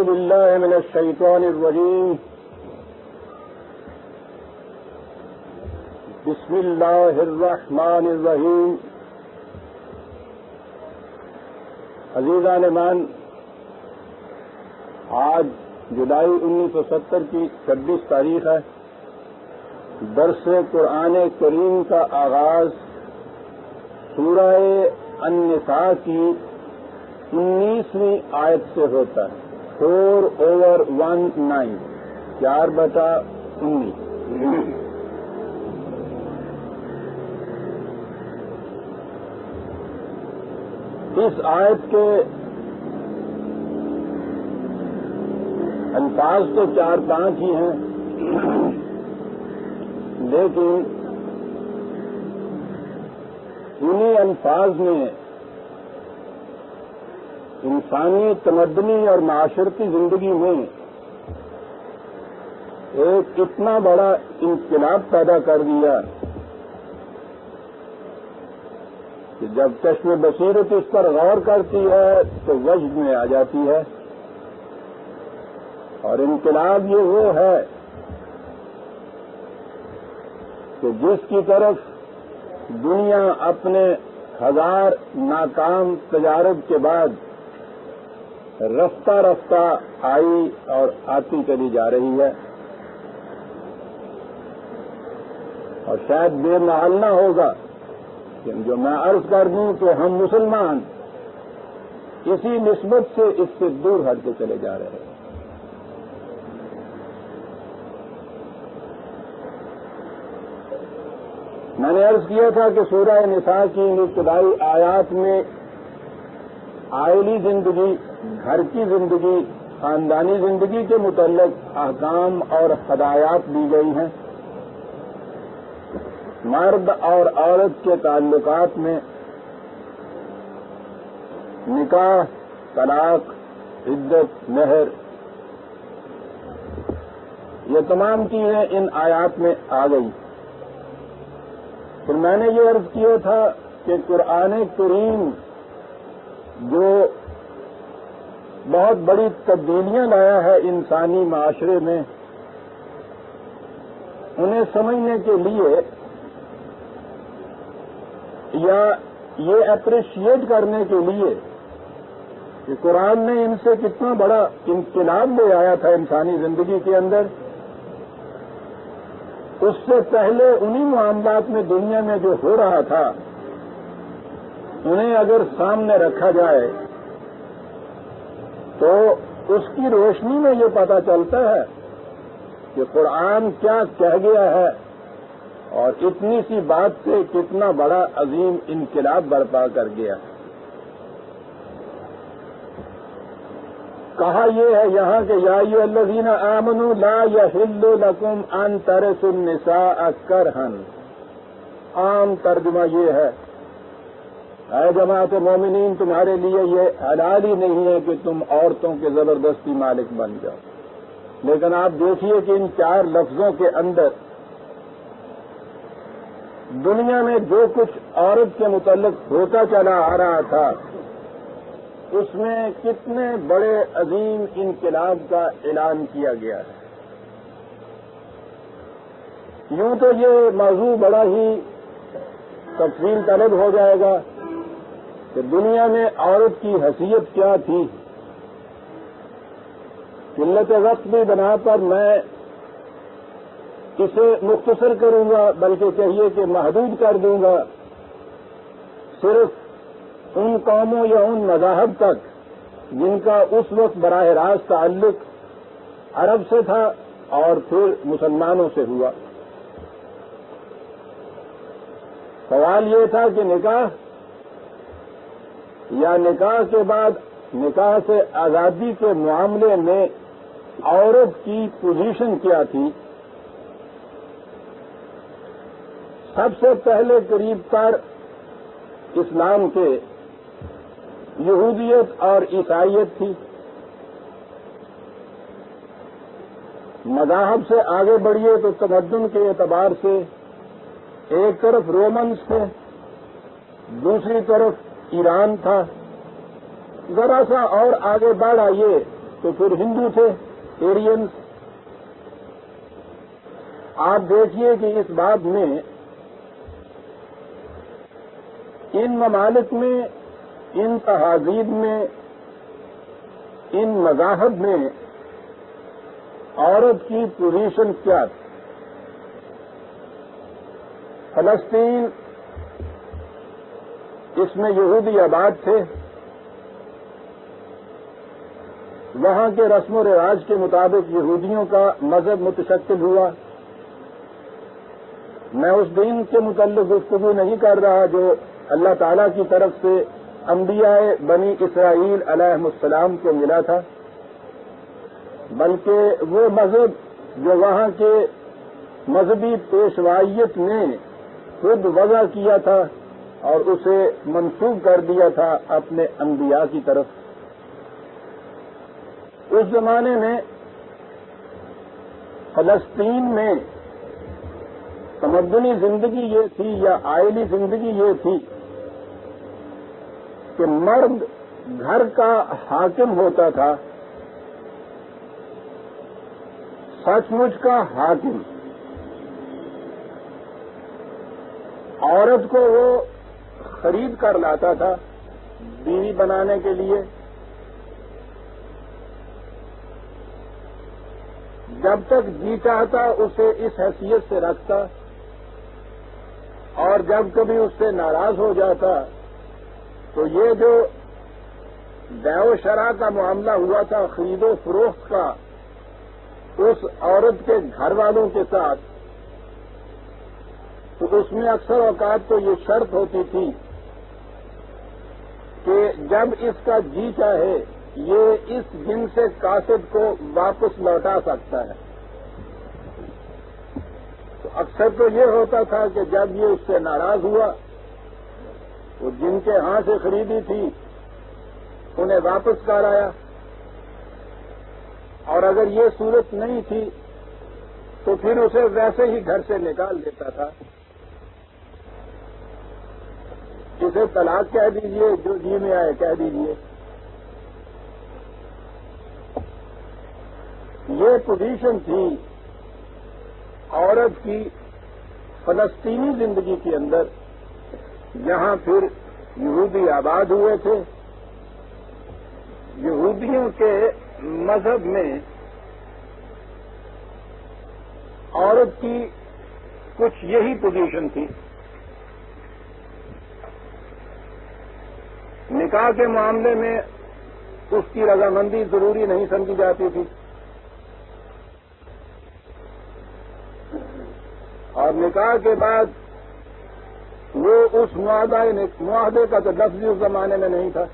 بالله من الشيطان الرجيم بسم الله الرحمن الرحیم. عزیزان مان، آج جولائی 1970 کی 26 تاریخ ہے. درس قرآن کریم کا آغاز سورہ النساء کی 19ویں آیت سے ہوتا ہے. 4/19 4/19. اس آیت کے الفاظ تو 4-5 ہی ہیں، لیکن انہی الفاظ میں انسانی تمدنی اور معاشرتی زندگی میں ایک اتنا بڑا انقلاب پیدا کر دیا کہ جب چشم بصیرت اس پر غور کرتی ہے تو وجد میں آ جاتی ہے. اور انقلاب یہ وہ ہے کہ جس کی طرف دنیا اپنے 1000 ناکام تجارب کے بعد رفتہ رفتہ آئی اور آتی چلی جا رہی ہے. اور شاید بے محل نہ ہوگا کہ جو میں عرض کر دوں کہ ہم مسلمان اسی نسبت سے اس سے دور ہٹ کے چلے جا رہے ہیں. میں نے عرض کیا تھا کہ سورہ نساء کی ابتدائی آیات میں عائلی زندگی، گھر کی زندگی، خاندانی زندگی کے متعلق احکام اور ہدایات دی گئی ہیں. مرد اور عورت کے تعلقات میں نکاح، طلاق، عدت، مہر، یہ تمام چیزیں ان آیات میں آ گئی. پھر میں نے یہ عرض کیا تھا کہ قرآن کریم جو بہت بڑی تبدیلیاں لایا ہے انسانی معاشرے میں، انہیں سمجھنے کے لیے یا یہ اپریشیٹ کرنے کے لیے کہ قرآن نے ان سے کتنا بڑا انقلاب لے آیا تھا انسانی زندگی کے اندر، اس سے پہلے انہی معاملات میں دنیا میں جو ہو رہا تھا انہیں اگر سامنے رکھا جائے تو اس کی روشنی میں یہ پتہ چلتا ہے کہ قرآن کیا کہہ گیا ہے اور اتنی سی بات سے کتنا بڑا عظیم انقلاب برپا کر گیا. کہا یہ ہے یہاں کہ یا ایھا الذین آمنوا لا یحل لکم ان ترثوا النساء کرہا. عام ترجمہ یہ ہے، اے جماعت مومنین، تمہارے لیے یہ حلال ہی نہیں ہے کہ تم عورتوں کے زبردستی مالک بن جاؤ. لیکن آپ دیکھیے کہ ان 4 لفظوں کے اندر دنیا میں جو کچھ عورت کے متعلق ہوتا چلا آ رہا تھا اس میں کتنے بڑے عظیم انقلاب کا اعلان کیا گیا ہے. یوں تو یہ موضوع بڑا ہی تفصیل طلب ہو جائے گا کہ دنیا میں عورت کی حیثیت کیا تھی. قلت وقت کی بنا پر میں اسے مختصر کروں گا، بلکہ کہیے کہ محدود کر دوں گا صرف ان قوموں یا ان مذاہب تک جن کا اس وقت براہ راست تعلق عرب سے تھا اور پھر مسلمانوں سے ہوا. سوال یہ تھا کہ نکاح یا نکاح کے بعد نکاح سے آزادی کے معاملے میں عورت کی پوزیشن کیا تھی. سب سے پہلے قریب تر اسلام کے یہودیت اور عیسائیت تھی. مذاہب سے آگے بڑھیے تو تمدن کے اعتبار سے ایک طرف رومنز تھے، دوسری طرف ایران تھا. ذرا سا اور آگے بڑھ آئیے تو پھر ہندو تھے، ایرینز۔ آپ دیکھیے کہ اس بات میں ان ممالک میں، ان تہذیب میں، ان مذاہب میں عورت کی پوزیشن کیا تھی۔ فلسطین، اس میں یہودی آباد تھے، وہاں کے رسم و رواج کے مطابق یہودیوں کا مذہب متشکل ہوا۔ میں اس دین کے متعلق گفتگو نہیں کر رہا جو اللہ تعالیٰ کی طرف سے انبیاء بنی اسرائیل علیہم السلام کو ملا تھا، بلکہ وہ مذہب جو وہاں کے مذہبی پیشوائیت نے خود وضع کیا تھا اور اسے منسوب کر دیا تھا اپنے انبیاء کی طرف۔ اس زمانے میں فلسطین میں تمدنی زندگی یہ تھی یا آئلی زندگی یہ تھی کہ مرد گھر کا حاکم ہوتا تھا، سچ مچ کا حاکم۔ عورت کو وہ خرید کر لاتا تھا بیوی بنانے کے لیے، جب تک جی چاہتا اسے اس حیثیت سے رکھتا، اور جب کبھی اس سے ناراض ہو جاتا تو یہ جو بیع و شراء کا معاملہ ہوا تھا، خرید و فروخت کا، اس عورت کے گھر والوں کے ساتھ، تو اس میں اکثر اوقات تو یہ شرط ہوتی تھی کہ جب اس کا جی چاہے یہ اس دن سے قاصد کو واپس لوٹا سکتا ہے۔ تو اکثر تو یہ ہوتا تھا کہ جب یہ اس سے ناراض ہوا تو جن کے ہاں سے خریدی تھی انہیں واپس کر آیا، اور اگر یہ صورت نہیں تھی تو پھر اسے ویسے ہی گھر سے نکال دیتا تھا۔ اسے طلاق کہہ دیجئے، جو جی میں آئے کہہ دیجئے۔ یہ پوزیشن تھی عورت کی فلسطینی زندگی کے اندر، جہاں پھر یہودی آباد ہوئے تھے۔ یہودیوں کے مذہب میں عورت کی کچھ یہی پوزیشن تھی۔ نکاح کے معاملے میں اس کی رضامندی ضروری نہیں سمجھی جاتی تھی، اور نکاح کے بعد وہ اس معاہدے کا تو لفظ اس زمانے میں نہیں تھا،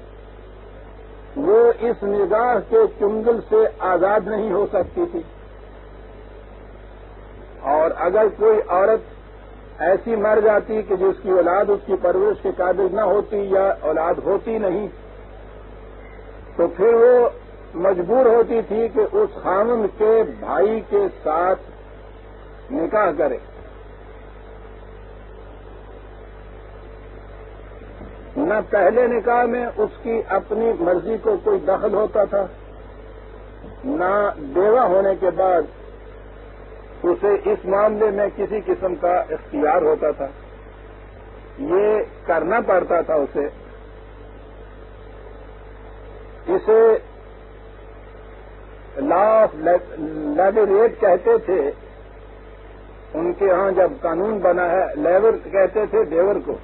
وہ اس نگاہ کے چنگل سے آزاد نہیں ہو سکتی تھی۔ اور اگر کوئی عورت ایسی مر جاتی کہ جس کی اولاد اس کی پرورش کے قابل نہ ہوتی یا اولاد ہوتی نہیں، تو پھر وہ مجبور ہوتی تھی کہ اس خاوند کے بھائی کے ساتھ نکاح کرے۔ نہ پہلے نکاح میں اس کی اپنی مرضی کو کوئی دخل ہوتا تھا، نہ بیوہ ہونے کے بعد اسے اس معاملے میں کسی قسم کا اختیار ہوتا تھا۔ یہ کرنا پڑتا تھا اسے۔ اسے لا آف لیوریٹ کہتے تھے ان کے ہاں، جب قانون بنا ہے لیور کہتے تھے دیور کو،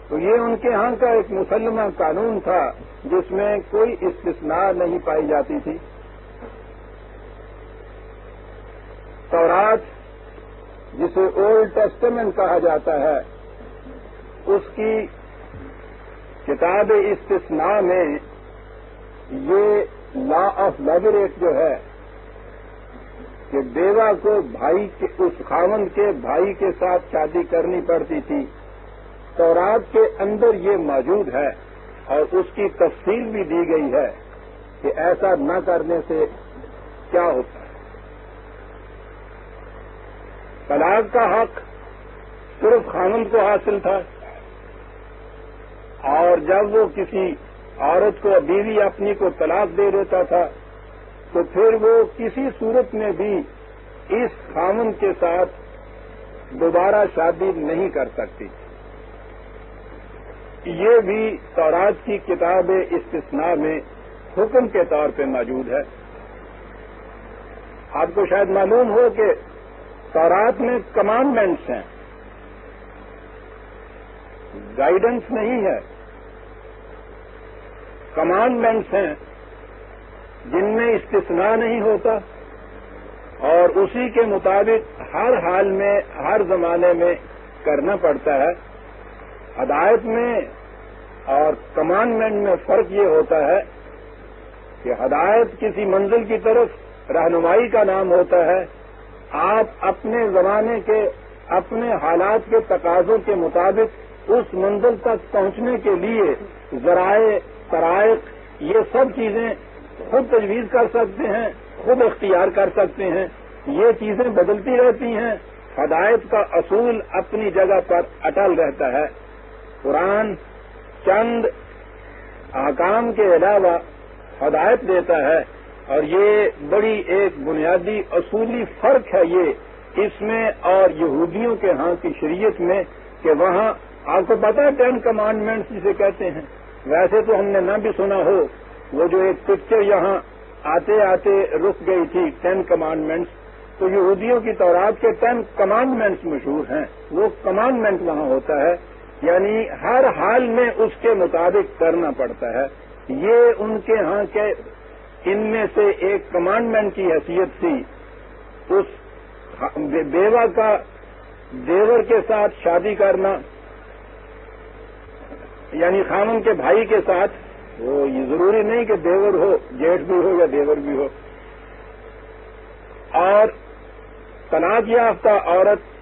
تو یہ ان کے ہاں کا ایک مسلمہ قانون تھا جس میں کوئی استثناء نہیں پائی جاتی تھی۔ تورات، جسے اولڈ ٹیسٹمنٹ کہا جاتا ہے، اس کی کتاب استثناء میں یہ لا آف لیوریٹ جو ہے کہ بیوہ کو بھائی کے، اس خاوند کے بھائی کے ساتھ شادی کرنی پڑتی تھی، تورات کے اندر یہ موجود ہے، اور اس کی تفصیل بھی دی گئی ہے کہ ایسا نہ کرنے سے کیا ہوتا ہے۔ طلاق کا حق صرف خاوند کو حاصل تھا، اور جب وہ کسی عورت کو بیوی اپنی کو طلاق دے دیتا تھا تو پھر وہ کسی صورت میں بھی اس خامن کے ساتھ دوبارہ شادی نہیں کر سکتی. یہ بھی تورات کی کتاب استثناء میں حکم کے طور پہ موجود ہے. آپ کو شاید معلوم ہو کہ تورات میں کمانڈمنٹس ہیں، گائیڈنس نہیں ہے. کمانڈمنٹس ہیں جن میں استثناء نہیں ہوتا اور اسی کے مطابق ہر حال میں ہر زمانے میں کرنا پڑتا ہے. ہدایت میں اور کمانڈمنٹ میں فرق یہ ہوتا ہے کہ ہدایت کسی منزل کی طرف رہنمائی کا نام ہوتا ہے. آپ اپنے زمانے کے اپنے حالات کے تقاضوں کے مطابق اس منزل تک پہنچنے کے لیے ذرائع طرائق یہ سب چیزیں خود تجویز کر سکتے ہیں، خود اختیار کر سکتے ہیں. یہ چیزیں بدلتی رہتی ہیں. ہدایت کا اصول اپنی جگہ پر اٹل رہتا ہے. قرآن چند احکام کے علاوہ ہدایت دیتا ہے اور یہ بڑی ایک بنیادی اصولی فرق ہے یہ اس میں اور یہودیوں کے ہاں کی شریعت میں کہ وہاں آپ کو پتا ہے 10 کمانڈمنٹس جسے کہتے ہیں. ویسے تو ہم نے نہ بھی سنا ہو، وہ جو ایک پکچر یہاں آتے آتے رک گئی تھی 10 کمانڈمنٹس، تو یہودیوں کی تورات کے 10 کمانڈمنٹس مشہور ہیں. وہ کمانڈمنٹ وہاں ہوتا ہے یعنی ہر حال میں اس کے مطابق کرنا پڑتا ہے. یہ ان کے ہاں کے ان میں سے ایک کمانڈمنٹ کی حیثیت تھی. اس بیوہ کا دیور کے ساتھ شادی کرنا یعنی خامن کے بھائی کے ساتھ، وہ یہ ضروری نہیں کہ دیور ہو، جیٹھ بھی ہو یا دیور بھی ہو. اور طلاق یافتہ عورت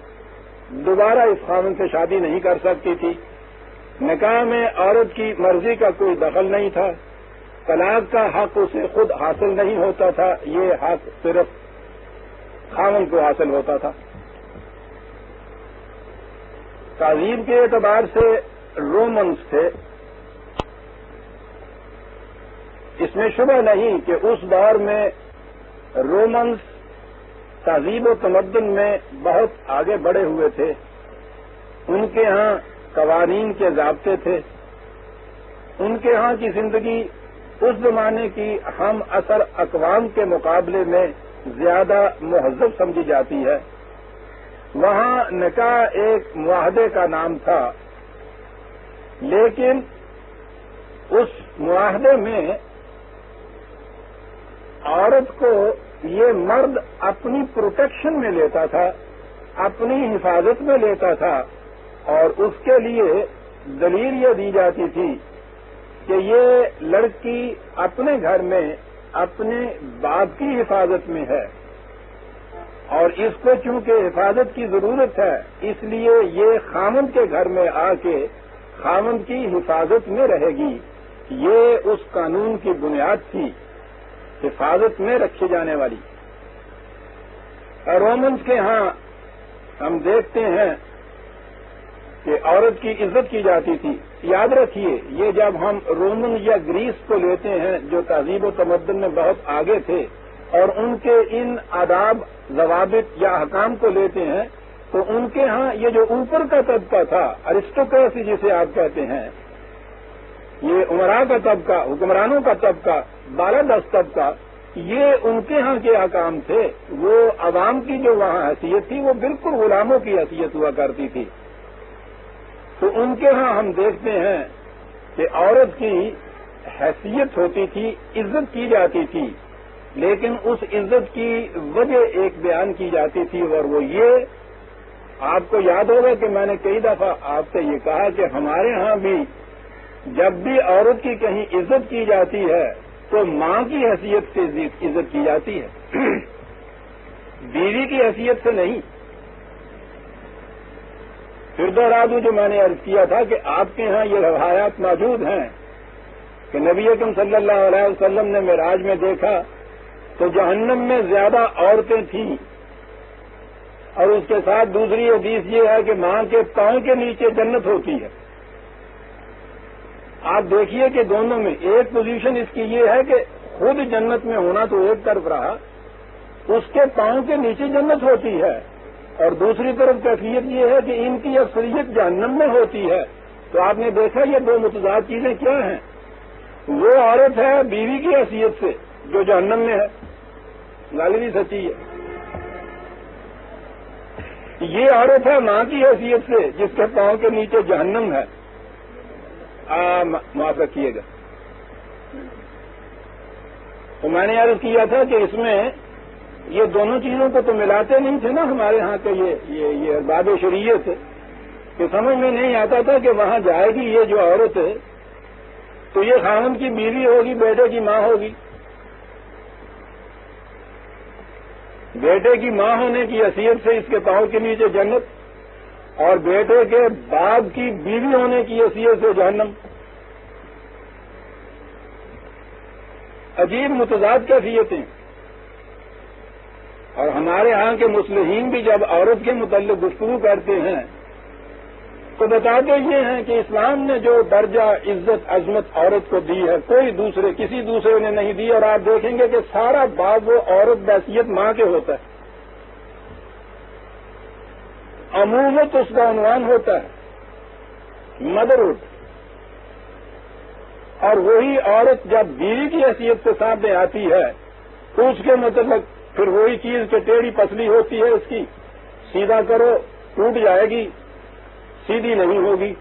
دوبارہ اس خامن سے شادی نہیں کر سکتی تھی. نکاح میں عورت کی مرضی کا کوئی دخل نہیں تھا. طلاق کا حق اسے خود حاصل نہیں ہوتا تھا، یہ حق صرف خامن کو حاصل ہوتا تھا. تہذیب کے اعتبار سے رومنز تھے. اس میں شبہ نہیں کہ اس دور میں رومنز تہذیب و تمدن میں بہت آگے بڑھے ہوئے تھے. ان کے ہاں قوانین کے ضابطے تھے. ان کے ہاں کی زندگی اس زمانے کی ہم اثر اقوام کے مقابلے میں زیادہ مہذب سمجھی جاتی ہے. وہاں نکاح ایک معاہدے کا نام تھا، لیکن اس معاہدے میں عورت کو یہ مرد اپنی پروٹیکشن میں لیتا تھا، اپنی حفاظت میں لیتا تھا اور اس کے لیے دلیل یہ دی جاتی تھی کہ یہ لڑکی اپنے گھر میں اپنے باپ کی حفاظت میں ہے اور اس کو چونکہ حفاظت کی ضرورت ہے اس لیے یہ خامند کے گھر میں آ کے خامند کی حفاظت میں رہے گی. یہ اس قانون کی بنیاد تھی، حفاظت میں رکھی جانے والی. رومنز کے ہاں ہم دیکھتے ہیں کہ عورت کی عزت کی جاتی تھی. یاد رکھیے یہ جب ہم رومن یا گریس کو لیتے ہیں جو تہذیب و تمدن میں بہت آگے تھے اور ان کے ان آداب ضوابط یا احکام کو لیتے ہیں تو ان کے ہاں یہ جو اوپر کا طبقہ تھا ارسٹوکریسی جسے آپ کہتے ہیں، یہ امراء کا طبقہ، حکمرانوں کا طبقہ، بالادست طبقہ، یہ ان کے ہاں کے احکام تھے. وہ عوام کی جو وہاں حیثیت تھی وہ بالکل غلاموں کی حیثیت ہوا کرتی تھی. تو ان کے ہاں ہم دیکھتے ہیں کہ عورت کی حیثیت ہوتی تھی، عزت کی جاتی تھی، لیکن اس عزت کی وجہ ایک بیان کی جاتی تھی اور وہ یہ، آپ کو یاد ہوگا کہ میں نے کئی دفعہ آپ سے یہ کہا کہ ہمارے ہاں بھی جب بھی عورت کی کہیں عزت کی جاتی ہے تو ماں کی حیثیت سے عزت کی جاتی ہے، بیوی کی حیثیت سے نہیں. پھر دوہرا دوں جو میں نے عرض کیا تھا کہ آپ کے ہاں یہ روایات موجود ہیں کہ نبی اکرم صلی اللہ علیہ وسلم نے معراج میں دیکھا تو جہنم میں زیادہ عورتیں تھیں اور اس کے ساتھ دوسری حدیث یہ ہے کہ ماں کے پاؤں کے نیچے جنت ہوتی ہے. آپ دیکھیے کہ دونوں میں ایک پوزیشن اس کی یہ ہے کہ خود جنت میں ہونا تو ایک طرف رہا، اس کے پاؤں کے نیچے جنت ہوتی ہے، اور دوسری طرف کیفیت یہ ہے کہ ان کی اکثریت جہنم میں ہوتی ہے۔ تو آپ نے دیکھا یہ دو متضاد چیزیں کیا ہیں؟ وہ عورت ہے بیوی کی حیثیت سے جو جہنم میں ہے، گالی بھی سچی ہے۔ یہ عورت ہے ماں کی حیثیت سے جس کے پاؤں کے نیچے جہنم ہے۔ معاف رکھیے گا، تو میں نے عرض کیا تھا کہ اس میں یہ دونوں چیزوں کو تو ملاتے نہیں تھے نا ہمارے ہاں کے یہ ارباب شریعت، کہ سمجھ میں نہیں آتا تھا کہ وہاں جائے گی یہ جو عورت ہے تو یہ خاوند کی بیوی ہوگی، بیٹے کی ماں ہوگی، بیٹے کی ماں ہونے کی حیثیت سے اس کے پاؤں کے نیچے جنت، اور بیٹے کے باپ کی بیوی ہونے کی حیثیت سے جہنم۔ عجیب متضاد کیفیتیں۔ اور ہمارے ہاں کے مصلحین بھی جب عورت کے متعلق گفتگو کرتے ہیں تو بتاتے یہ ہیں کہ اسلام نے جو درجہ عزت عظمت عورت کو دی ہے کوئی کسی دوسرے نے نہیں دی، اور آپ دیکھیں گے کہ سارا باب وہ عورت بحیثیت ماں کے ہوتا ہے، امومت اس کا عنوان ہوتا ہے، مدرہڈ، اور وہی عورت جب بیوی کی حیثیت سے سامنے آتی ہے تو اس کے متعلق پھر وہی چیز کہ ٹیڑھی پسلی ہوتی ہے اس کی، سیدھا کرو ٹوٹ جائے گی، سیدھی نہیں ہوگی۔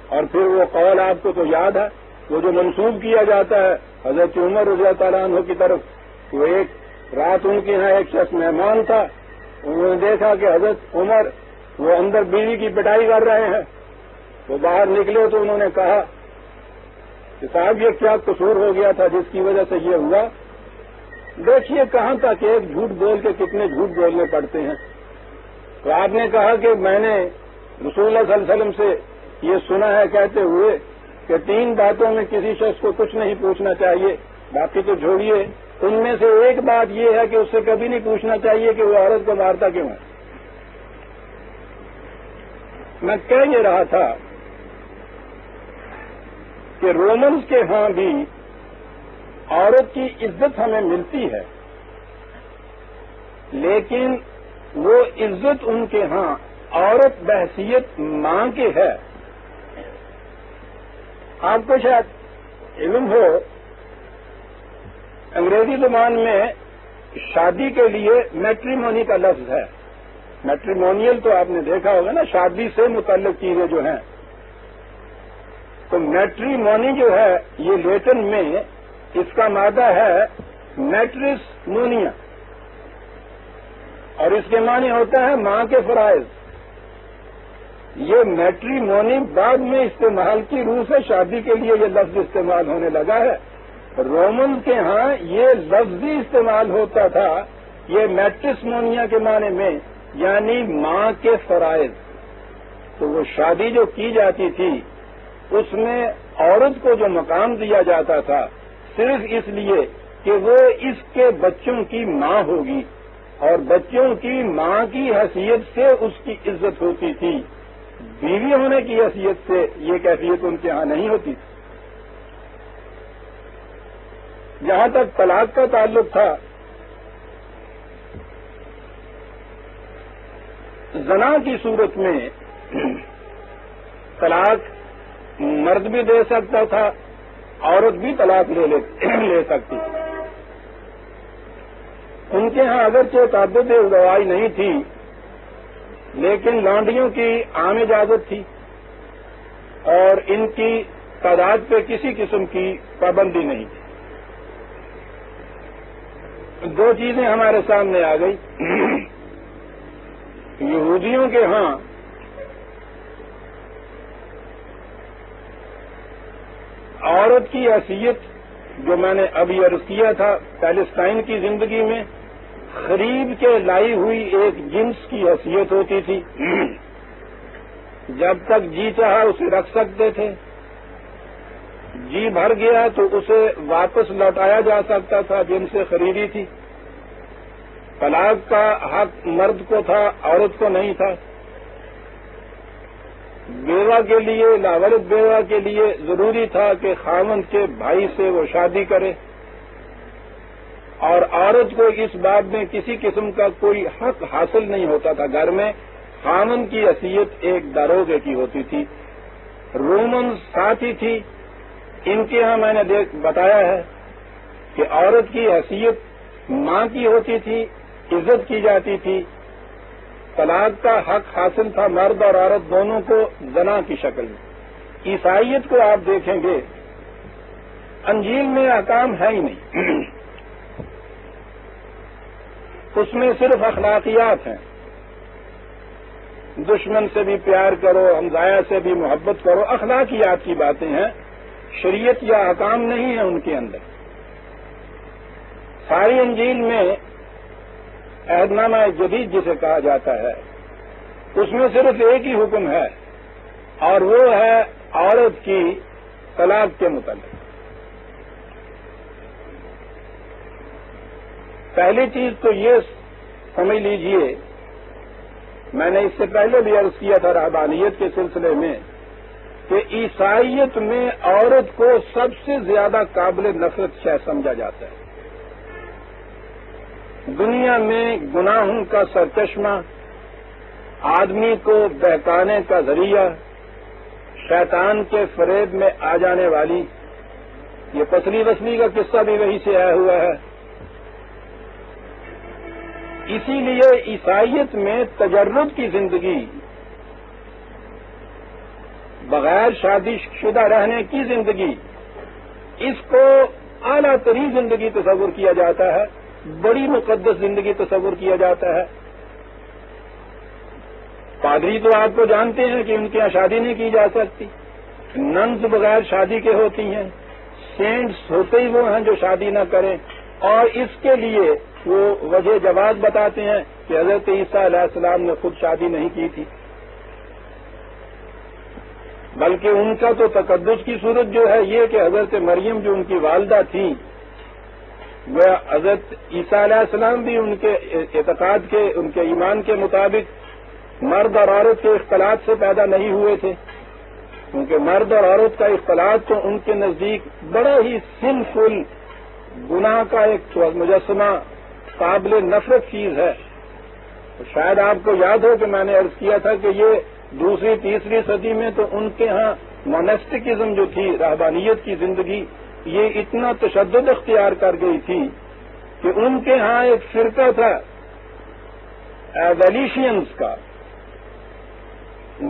اور پھر وہ قول آپ کو تو یاد ہے، وہ جو منسوب کیا جاتا ہے حضرت عمر رضی اللہ تعالیٰ عنہ کی طرف، وہ ایک رات ان کے یہاں ایک شخص مہمان تھا، انہوں نے دیکھا کہ حضرت عمر وہ اندر بیوی کی پٹائی کر رہے ہیں، وہ باہر نکلے تو انہوں نے کہا کہ صاحب یہ کیا قصور ہو گیا تھا جس کی وجہ سے یہ ہوا؟ دیکھیے کہاں تک ایک جھوٹ بول کے کتنے جھوٹ بولنے پڑتے ہیں۔ تو آپ نے کہا کہ میں نے رسول اللہ صلی اللہ علیہ وسلم سے یہ سنا ہے کہتے ہوئے کہ 3 باتوں میں کسی شخص کو کچھ نہیں پوچھنا چاہیے، باقی تو چھوڑیے، ان میں سے ایک بات یہ ہے کہ اس سے کبھی نہیں پوچھنا چاہیے کہ وہ عورت کو مارتا کیوں ہے۔ میں کہہ یہ رہا تھا کہ رومنز کے ہاں بھی عورت کی عزت ہمیں ملتی ہے، لیکن وہ عزت ان کے ہاں عورت بحیثیت ماں کے ہے۔ آپ کو شاید علم ہو، انگریزی زبان میں شادی کے لیے میٹریمونی کا لفظ ہے۔ میٹریمونیل تو آپ نے دیکھا ہوگا نا، شادی سے متعلق چیزیں جو ہیں، تو میٹریمونی جو ہے یہ لیٹن میں اس کا مادہ ہے میٹرس مونیا، اور اس کے معنی ہوتا ہے ماں کے فرائض۔ یہ میٹریمونی بعد میں استعمال کی روح سے شادی کے لیے یہ لفظ استعمال ہونے لگا ہے۔ رومن کے ہاں یہ لفظ ہی استعمال ہوتا تھا یہ میٹرس مونیا کے معنی میں، یعنی ماں کے فرائض۔ تو وہ شادی جو کی جاتی تھی اس میں عورت کو جو مقام دیا جاتا تھا صرف اس لیے کہ وہ اس کے بچوں کی ماں ہوگی، اور بچوں کی ماں کی حیثیت سے اس کی عزت ہوتی تھی، بیوی ہونے کی حیثیت سے یہ کیفیت ان کے ہاں نہیں ہوتی تھی۔ جہاں تک طلاق کا تعلق تھا، زنا کی صورت میں طلاق مرد بھی دے سکتا تھا، عورت بھی طلاق لے سکتی۔ ان کے ہاں اگرچہ تعدد گواہی نہیں تھی، لیکن لانڈیوں کی عام اجازت تھی، اور ان کی تعداد پہ کسی قسم کی پابندی نہیں تھی۔ 2 چیزیں ہمارے سامنے آ گئی۔ یہودیوں کے ہاں عورت کی حیثیت جو میں نے ابھی عرض کیا تھا، پیلسٹائن کی زندگی میں خرید کے لائی ہوئی ایک جنس کی حیثیت ہوتی تھی، جب تک جی چاہا اسے رکھ سکتے تھے، جی بھر گیا تو اسے واپس لوٹایا جا سکتا تھا جن سے خریدی تھی۔ طلاق کا حق مرد کو تھا، عورت کو نہیں تھا۔ بیوہ کے لیے، لاولد بیوہ کے لیے ضروری تھا کہ خاوند کے بھائی سے وہ شادی کرے، اور عورت کو اس بات میں کسی قسم کا کوئی حق حاصل نہیں ہوتا تھا گھر میں. خاوند کی حیثیت ایک داروغے کی ہوتی تھی. رومن ساتھی تھی، ان کے ہاں میں نے بتایا ہے کہ عورت کی حیثیت ماں کی ہوتی تھی، عزت کی جاتی تھی. طلاق کا حق حاصل تھا مرد اور عورت دونوں کو زنا کی شکل میں. عیسائیت کو آپ دیکھیں گے، انجیل میں احکام ہے ہی نہیں، اس میں صرف اخلاقیات ہیں. دشمن سے بھی پیار کرو، ہمسایہ سے بھی محبت کرو، اخلاقیات کی باتیں ہیں، شریعت یا احکام نہیں ہے ان کے اندر. ساری انجیل میں عہد نامہ جدید جسے کہا جاتا ہے، اس میں صرف ایک ہی حکم ہے، اور وہ ہے عورت کی طلاق کے متعلق. پہلی چیز تو یہ سمجھ لیجئے، میں نے اس سے پہلے بھی عرض کیا تھا رہبانیت کے سلسلے میں، کہ عیسائیت میں عورت کو سب سے زیادہ قابل نفرت شے سمجھا جاتا ہے. دنیا میں گناہوں کا سرچشمہ، آدمی کو بہکانے کا ذریعہ، شیطان کے فریب میں آ جانے والی، یہ پسلی وسلی کا قصہ بھی وہی سے آیا ہوا ہے. اسی لیے عیسائیت میں تجرد کی زندگی، بغیر شادی شدہ رہنے کی زندگی، اس کو اعلیٰ ترین زندگی تصور کیا جاتا ہے، بڑی مقدس زندگی تصور کیا جاتا ہے. پادری تو آپ کو جانتے ہیں کہ ان کے یہاں شادی نہیں کی جا سکتی، ننز بغیر شادی کے ہوتی ہیں، سینٹس ہوتے ہی وہ ہیں جو شادی نہ کریں. اور اس کے لیے وہ وجہ جواز بتاتے ہیں کہ حضرت عیسیٰ علیہ السلام نے خود شادی نہیں کی تھی، بلکہ ان کا تو تقدس کی صورت جو ہے یہ کہ حضرت مریم جو ان کی والدہ تھیں، وہ حضرت عیسیٰ علیہ السلام بھی ان کے اعتقاد کے، ان کے ایمان کے مطابق مرد اور عورت کے اختلاط سے پیدا نہیں ہوئے تھے، کیونکہ مرد اور عورت کا اختلاط تو ان کے نزدیک بڑا ہی سنفل، گناہ کا ایک مجسمہ، قابل نفرت چیز ہے. شاید آپ کو یاد ہو کہ میں نے عرض کیا تھا کہ یہ دوسری تیسری صدی میں تو ان کے ہاں مونسٹکزم جو تھی، رہبانیت کی زندگی، یہ اتنا تشدد اختیار کر گئی تھی کہ ان کے ہاں ایک فرقہ تھا ایولیشینز کا،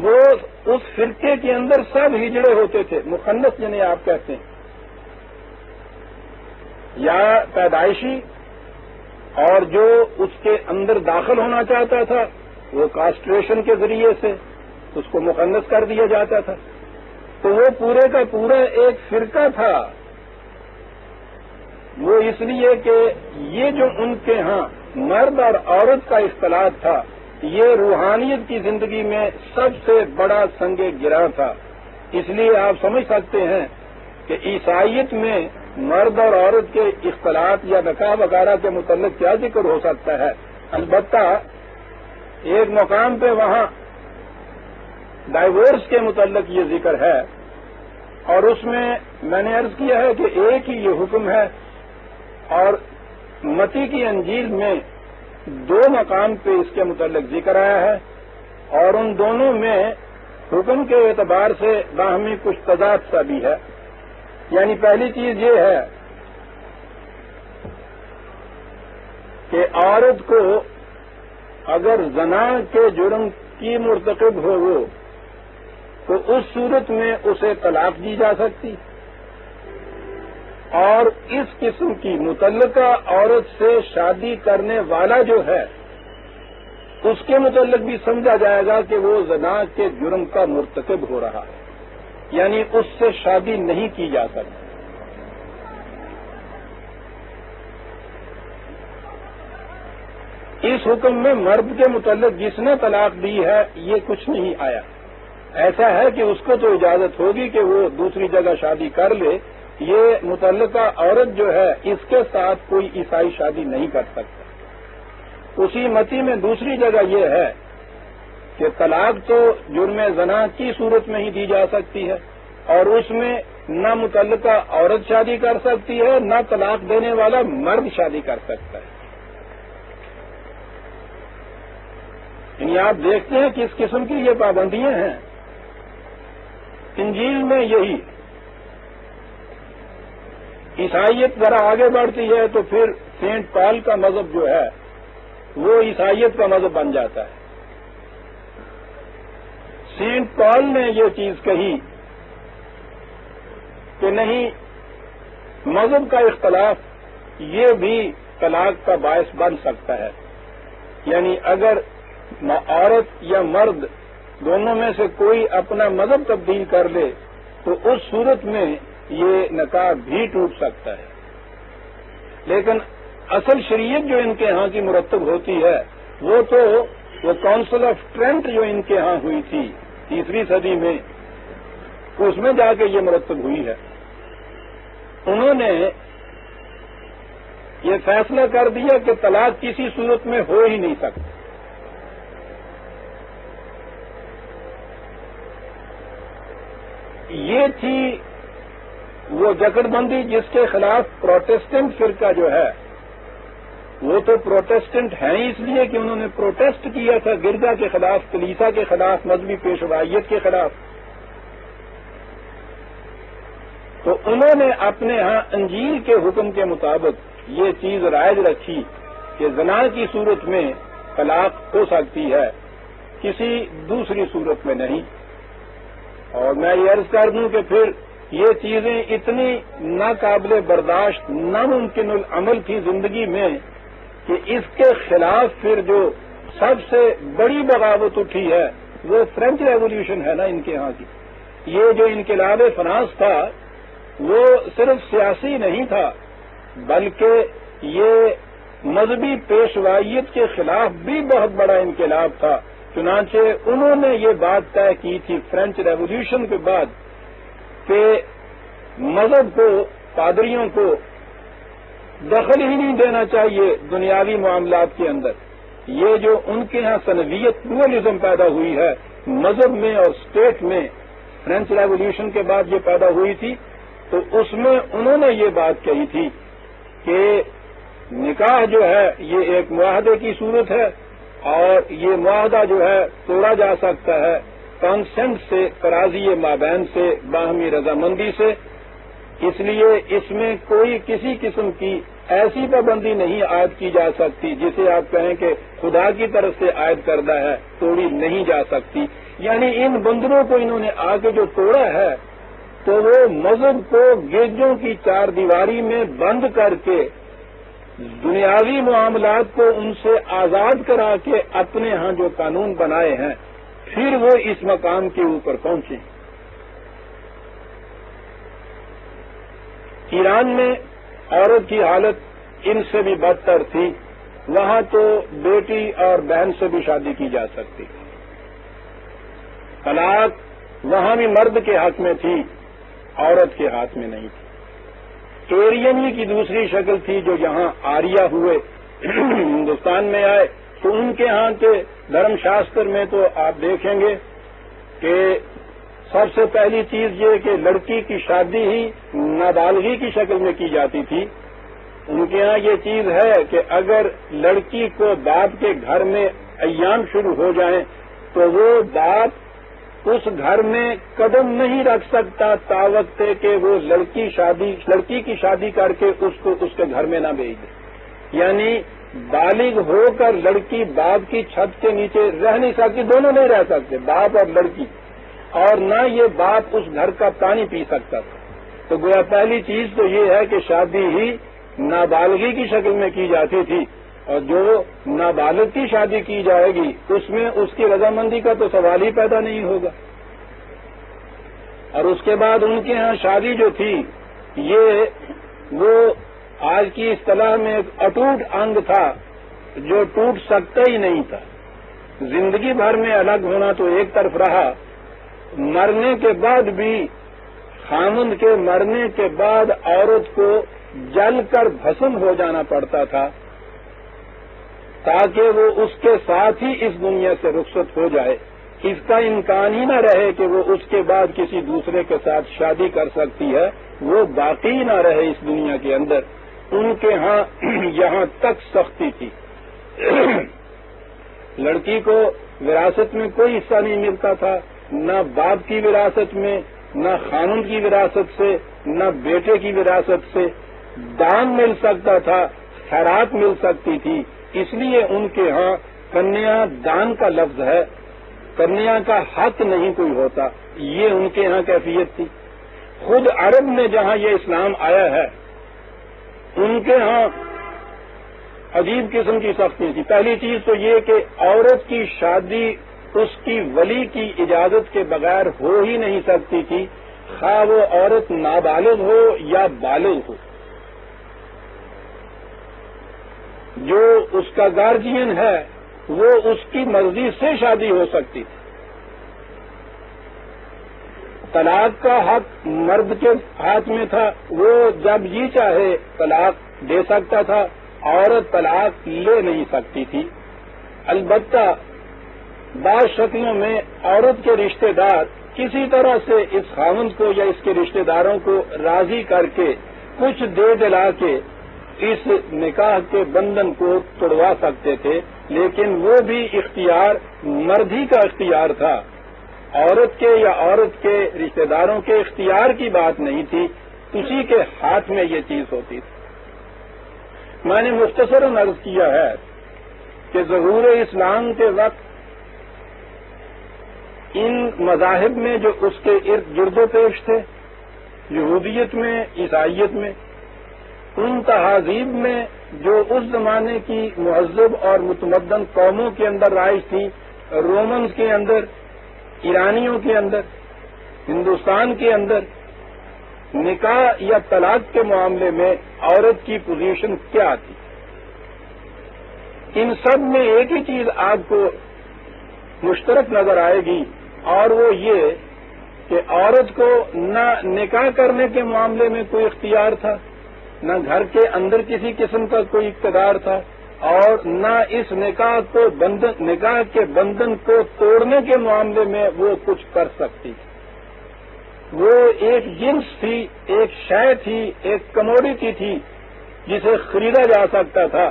وہ اس فرقے کے اندر سب ہجڑے ہوتے تھے، مخنث جنہیں آپ کہتے ہیں، یا پیدائشی، اور جو اس کے اندر داخل ہونا چاہتا تھا وہ کاسٹریشن کے ذریعے سے اس کو مخنث کر دیا جاتا تھا. تو وہ پورے کا پورا ایک فرقہ تھا. وہ اس لیے کہ یہ جو ان کے ہاں مرد اور عورت کا اختلاط تھا، یہ روحانیت کی زندگی میں سب سے بڑا سنگ گراں تھا. اس لیے آپ سمجھ سکتے ہیں کہ عیسائیت میں مرد اور عورت کے اختلاط یا نکاح وغیرہ کے متعلق کیا ذکر ہو سکتا ہے. البتہ ایک مقام پہ وہاں ڈائیورس کے متعلق یہ ذکر ہے، اور اس میں نے عرض کیا ہے کہ ایک ہی یہ حکم ہے، اور متی کی انجیل میں 2 مقام پہ اس کے متعلق ذکر آیا ہے، اور ان دونوں میں حکم کے اعتبار سے باہمی کچھ تضاد سا بھی ہے. یعنی پہلی چیز یہ ہے کہ عورت کو اگر زنا کے جرم کی مرتکب ہو وہ، تو اس صورت میں اسے طلاق دی جا سکتی، اور اس قسم کی متعلقہ عورت سے شادی کرنے والا جو ہے اس کے متعلق بھی سمجھا جائے گا کہ وہ زنا کے جرم کا مرتکب ہو رہا ہے، یعنی اس سے شادی نہیں کی جا سکتی. اس حکم میں مرد کے متعلق جس نے طلاق دی ہے یہ کچھ نہیں آیا. ایسا ہے کہ اس کو تو اجازت ہوگی کہ وہ دوسری جگہ شادی کر لے، یہ متعلقہ عورت جو ہے اس کے ساتھ کوئی عیسائی شادی نہیں کر سکتا. اسی متی میں دوسری جگہ یہ ہے کہ طلاق تو جرم زنا کی صورت میں ہی دی جا سکتی ہے، اور اس میں نہ متعلقہ عورت شادی کر سکتی ہے، نہ طلاق دینے والا مرد شادی کر سکتا ہے۔ یعنی آپ دیکھتے ہیں کس قسم کی یہ پابندیاں ہیں۔ انجیل میں یہی، عیسائیت ذرا آگے بڑھتی ہے تو پھر سینٹ پال کا مذہب جو ہے وہ عیسائیت کا مذہب بن جاتا ہے۔ سینٹ پال نے یہ چیز کہی کہ نہیں، مذہب کا اختلاف یہ بھی طلاق کا باعث بن سکتا ہے، یعنی اگر عورت یا مرد دونوں میں سے کوئی اپنا مذہب تبدیل کر لے تو اس صورت میں یہ نکاح بھی ٹوٹ سکتا ہے۔ لیکن اصل شریعت جو ان کے ہاں کی مرتب ہوتی ہے وہ تو وہ کونسل آف ٹرینٹ جو ان کے ہاں ہوئی تھی 3 صدی میں، اس میں جا کے یہ مرتب ہوئی ہے۔ انہوں نے یہ فیصلہ کر دیا کہ طلاق کسی صورت میں ہو ہی نہیں سکتی۔ یہ تھی وہ جکڑ بندی جس کے خلاف پروٹسٹنٹ فرقہ جو ہے، وہ تو پروٹسٹنٹ ہیں اس لیے کہ انہوں نے پروٹیسٹ کیا تھا گرجا کے خلاف، کلیسا کے خلاف، مذہبی پیشوائیت کے خلاف۔ تو انہوں نے اپنے ہاں انجیل کے حکم کے مطابق یہ چیز رائج رکھی کہ زنا کی صورت میں طلاق ہو سکتی ہے، کسی دوسری صورت میں نہیں۔ اور میں یہ عرض کر دوں کہ پھر یہ چیزیں اتنی ناقابل برداشت، ناممکن العمل تھی زندگی میں کہ اس کے خلاف پھر جو سب سے بڑی بغاوت اٹھی ہے وہ فرینچ ریولیوشن ہے نا ان کے ہاں کی۔ یہ جو انقلاب فرانس تھا وہ صرف سیاسی نہیں تھا بلکہ یہ مذہبی پیشوائیت کے خلاف بھی بہت بڑا انقلاب تھا۔ چنانچہ انہوں نے یہ بات طے کی تھی فرینچ ریولیوشن کے بعد کہ مذہب کو، پادریوں کو دخل ہی نہیں دینا چاہیے دنیاوی معاملات کے اندر۔ یہ جو ان کے ہاں سنویت پلورلزم پیدا ہوئی ہے مذہب میں اور اسٹیٹ میں، فرینچ ریولیوشن کے بعد یہ پیدا ہوئی تھی، تو اس میں انہوں نے یہ بات کہی تھی کہ نکاح جو ہے یہ ایک معاہدے کی صورت ہے اور یہ معاہدہ جو ہے توڑا جا سکتا ہے کنسنٹ سے، تراضی مابین سے، باہمی رضامندی سے۔ اس لیے اس میں کوئی کسی قسم کی ایسی پابندی نہیں عائد کی جا سکتی جسے آپ کہیں کہ خدا کی طرف سے عائد کردہ ہے، توڑی نہیں جا سکتی۔ یعنی ان بندروں کو انہوں نے آ کے جو توڑا ہے تو وہ مذہب کو گرجوں کی 4 دیواری میں بند کر کے دنیاوی معاملات کو ان سے آزاد کرا کے اپنے ہاں جو قانون بنائے ہیں پھر وہ اس مقام کے اوپر پہنچے۔ ایران میں عورت کی حالت ان سے بھی بدتر تھی، وہاں تو بیٹی اور بہن سے بھی شادی کی جا سکتی، طلاق وہاں بھی مرد کے حق میں تھی، عورت کے ہاتھ میں نہیں تھی۔ ایرینی کی دوسری شکل تھی جو یہاں آریہ ہوئے ہندوستان میں آئے، تو ان کے ہاں کے دھرم شاستر میں تو آپ دیکھیں گے کہ سب سے پہلی چیز یہ کہ لڑکی کی شادی ہی نابالغی کی شکل میں کی جاتی تھی۔ ان کے ہاں یہ چیز ہے کہ اگر لڑکی کو باپ کے گھر میں ایام شروع ہو جائیں تو وہ باپ اس گھر میں قدم نہیں رکھ سکتا تاوقت کہ وہ لڑکی کی شادی کر کے اس کو اس کے گھر میں نہ بھیج دے۔ یعنی بالغ ہو کر لڑکی باپ کی چھت کے نیچے رہ نہیں سکتی، دونوں نہیں رہ سکتے، باپ اور لڑکی، اور نہ یہ باپ اس گھر کا پانی پی سکتا تھا۔ تو گویا پہلی چیز تو یہ ہے کہ شادی ہی نابالغی کی شکل میں کی جاتی تھی، اور جو نابالغ کی شادی کی جائے گی اس میں اس کی رضامندی کا تو سوال ہی پیدا نہیں ہوگا۔ اور اس کے بعد ان کے ہاں شادی جو تھی یہ وہ آج کی اصطلاح میں ایک اٹوٹ انگ تھا جو ٹوٹ سکتا ہی نہیں تھا۔ زندگی بھر میں الگ ہونا تو ایک طرف رہا، مرنے کے بعد بھی، خامند کے مرنے کے بعد عورت کو جل کر بھسم ہو جانا پڑتا تھا۔ تاکہ وہ اس کے ساتھ ہی اس دنیا سے رخصت ہو جائے، اس کا امکان ہی نہ رہے کہ وہ اس کے بعد کسی دوسرے کے ساتھ شادی کر سکتی ہے، وہ باقی نہ رہے اس دنیا کے اندر. ان کے ہاں یہاں تک سختی تھی. لڑکی کو وراثت میں کوئی حصہ نہیں ملتا تھا، نہ باپ کی وراثت میں، نہ خاندان کی وراثت سے، نہ بیٹے کی وراثت سے. دان مل سکتا تھا، خیرات مل سکتی تھی. اس لیے ان کے ہاں کنیا دان کا لفظ ہے، کنیا کا حق نہیں کوئی ہوتا. یہ ان کے ہاں کیفیت تھی. خود عرب میں جہاں یہ اسلام آیا ہے ان کے ہاں عجیب قسم کی سختی تھی. پہلی چیز تو یہ کہ عورت کی شادی اس کی ولی کی اجازت کے بغیر ہو ہی نہیں سکتی تھی، خواہ وہ عورت نابالغ ہو یا بالغ ہو. جو اس کا گارجین ہے وہ اس کی مرضی سے شادی ہو سکتی تھی. طلاق کا حق مرد کے ہاتھ میں تھا، وہ جب جی چاہے طلاق دے سکتا تھا، عورت طلاق لے نہیں سکتی تھی. البتہ بعض شکلوں میں عورت کے رشتہ دار کسی طرح سے اس خاوند کو یا اس کے رشتہ داروں کو راضی کر کے کچھ دے دلا کے اس نکاح کے بندھن کو توڑوا سکتے تھے، لیکن وہ بھی اختیار مرد ہی کا اختیار تھا، عورت کے یا عورت کے رشتہ داروں کے اختیار کی بات نہیں تھی. اسی کے ہاتھ میں یہ چیز ہوتی تھی. میں نے مختصراً عرض کیا ہے کہ ظہور اسلام کے وقت ان مذاہب میں جو اس کے ارد گرد و پیش تھے، یہودیت میں، عیسائیت میں، ان تہذیب میں جو اس زمانے کی مہذب اور متمدن قوموں کے اندر رائج تھی، رومنز کے اندر، ایرانیوں کے اندر، ہندوستان کے اندر، نکاح یا طلاق کے معاملے میں عورت کی پوزیشن کیا تھی. ان سب میں ایک ہی چیز آپ کو مشترک نظر آئے گی، اور وہ یہ کہ عورت کو نہ نکاح کرنے کے معاملے میں کوئی اختیار تھا، نہ گھر کے اندر کسی قسم کا کوئی اقتدار تھا، اور نہ اس نکاح کے بندھن کو توڑنے کے معاملے میں وہ کچھ کر سکتی تھی. وہ ایک جنس تھی، ایک شے تھی، ایک کموڈیٹی تھی جسے خریدا جا سکتا تھا،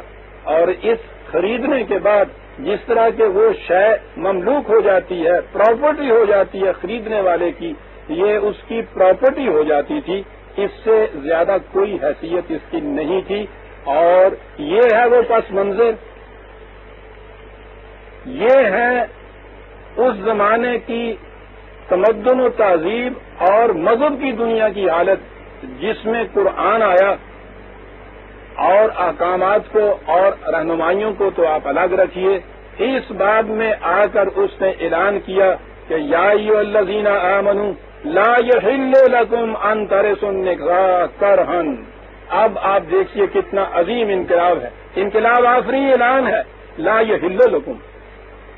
اور اس خریدنے کے بعد جس طرح کے وہ شے مملوک ہو جاتی ہے، پراپرٹی ہو جاتی ہے خریدنے والے کی، یہ اس کی پراپرٹی ہو جاتی تھی. اس سے زیادہ کوئی حیثیت اس کی نہیں تھی. اور یہ ہے وہ پس منظر، یہ ہے اس زمانے کی تمدن و تہذیب اور مذہب کی دنیا کی حالت جس میں قرآن آیا. اور احکامات کو اور رہنمائیوں کو تو آپ الگ رکھیے، اس بات میں آ کر اس نے اعلان کیا کہ یا ایھا الذین آمنوا لا یحل لکم ان ترثوا النساء کرہا. اب آپ دیکھیے کتنا عظیم انقلاب ہے، انقلاب آفری اعلان ہے. لا یحل لکم،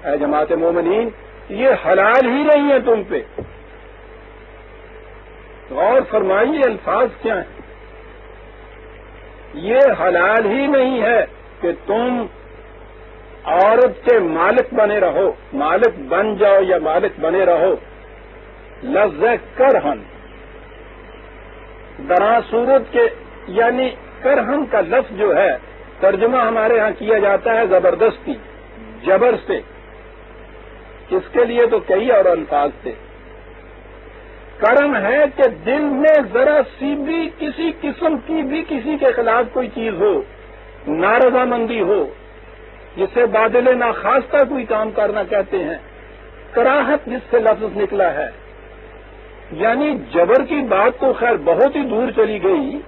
اے جماعت مومنین یہ حلال ہی نہیں ہے تم پہ. غور فرمائیے الفاظ کیا ہیں. یہ حلال ہی نہیں ہے کہ تم عورت کے مالک بنے رہو، مالک بن جاؤ یا مالک بنے رہو. لفظ کرہن درا صورت کے، یعنی کرہن کا لفظ جو ہے ترجمہ ہمارے ہاں کیا جاتا ہے زبردستی، جبر سے. اس کے لیے تو کئی اور الفاظ تھے. کرم ہے کہ دل میں ذرا سی بھی کسی قسم کی بھی کسی کے خلاف کوئی چیز ہو، نارضامندی ہو، جسے بادل ناخواستہ کوئی کام کرنا کہتے ہیں. کراہت جس سے لفظ نکلا ہے، یعنی جبر کی بات تو خیر بہت ہی دور چلی گئی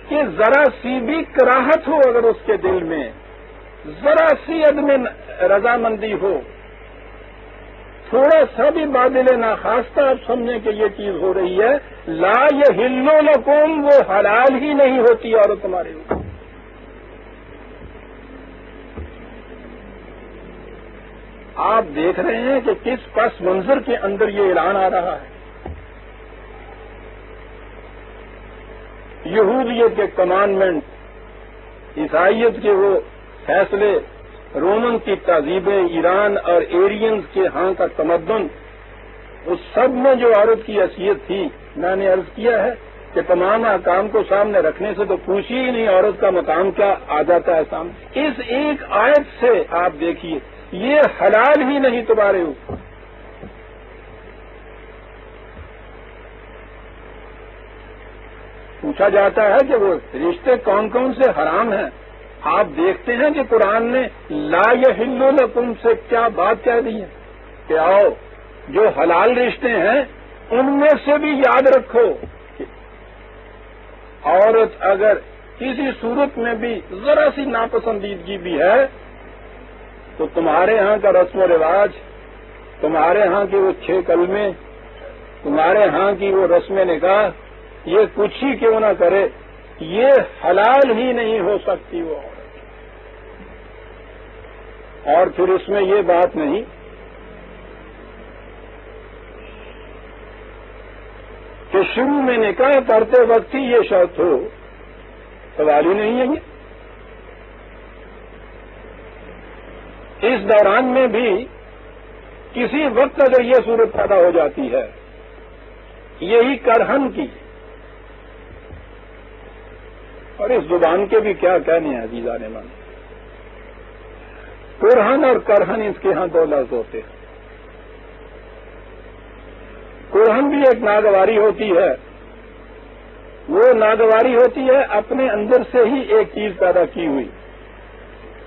کہ ذرا سی بھی کراہت ہو، اگر اس کے دل میں ذرا سی عدم رضامندی ہو، تھوڑا سا بھی بادل ناخواستہ آپ سمجھیں کہ یہ چیز ہو رہی ہے، لا یحل لکم، وہ حلال ہی نہیں ہوتی عورت تمہارے اوپر. آپ دیکھ رہے ہیں کہ کس پس منظر کے اندر یہ اعلان آ رہا ہے. یہودیت کے کمانڈمنٹ، عیسائیت کے وہ فیصلے، رومن کی تہذیبیں، ایران اور ایرینز کے ہاں کا تمدن، اس سب میں جو عورت کی حیثیت تھی، میں نے عرض کیا ہے کہ تمام احکام کو سامنے رکھنے سے تو پوچھی ہی نہیں عورت کا مقام کیا آ جاتا ہے سامنے۔ اس ایک آیت سے آپ دیکھیے یہ حلال ہی نہیں تمہارے اوپر۔ پوچھا جاتا ہے کہ وہ رشتے کون کون سے حرام ہیں، آپ دیکھتے ہیں کہ قرآن نے لا یحل لکم سے کیا بات کہہ دی ہے کہ آؤ جو حلال رشتے ہیں ان میں سے بھی یاد رکھو کہ عورت اگر کسی صورت میں بھی ذرا سی ناپسندیدگی بھی ہے تو تمہارے ہاں کا رسم و رواج، تمہارے ہاں کی وہ 6 کلمے، تمہارے ہاں کی وہ رسم نکاح، یہ کچھ ہی کیوں نہ کرے، یہ حلال ہی نہیں ہو سکتی وہ عورت۔ اور پھر اس میں یہ بات نہیں کہ شروع میں نکاح کرتے وقت ہی یہ شرط ہو، سوال ہی نہیں ہے یہ۔ اس دوران میں بھی کسی وقت اگر یہ صورت پیدا ہو جاتی ہے یہی کرہن کی، اور اس زبان کے بھی کیا کہنے ہیں عزیزان من، قرہن اور کرہن اس کے ہاں 2 لفظ ہوتے ہیں۔ قرہن بھی ایک ناگواری ہوتی ہے، وہ ناگواری ہوتی ہے اپنے اندر سے ہی ایک چیز پیدا کی ہوئی۔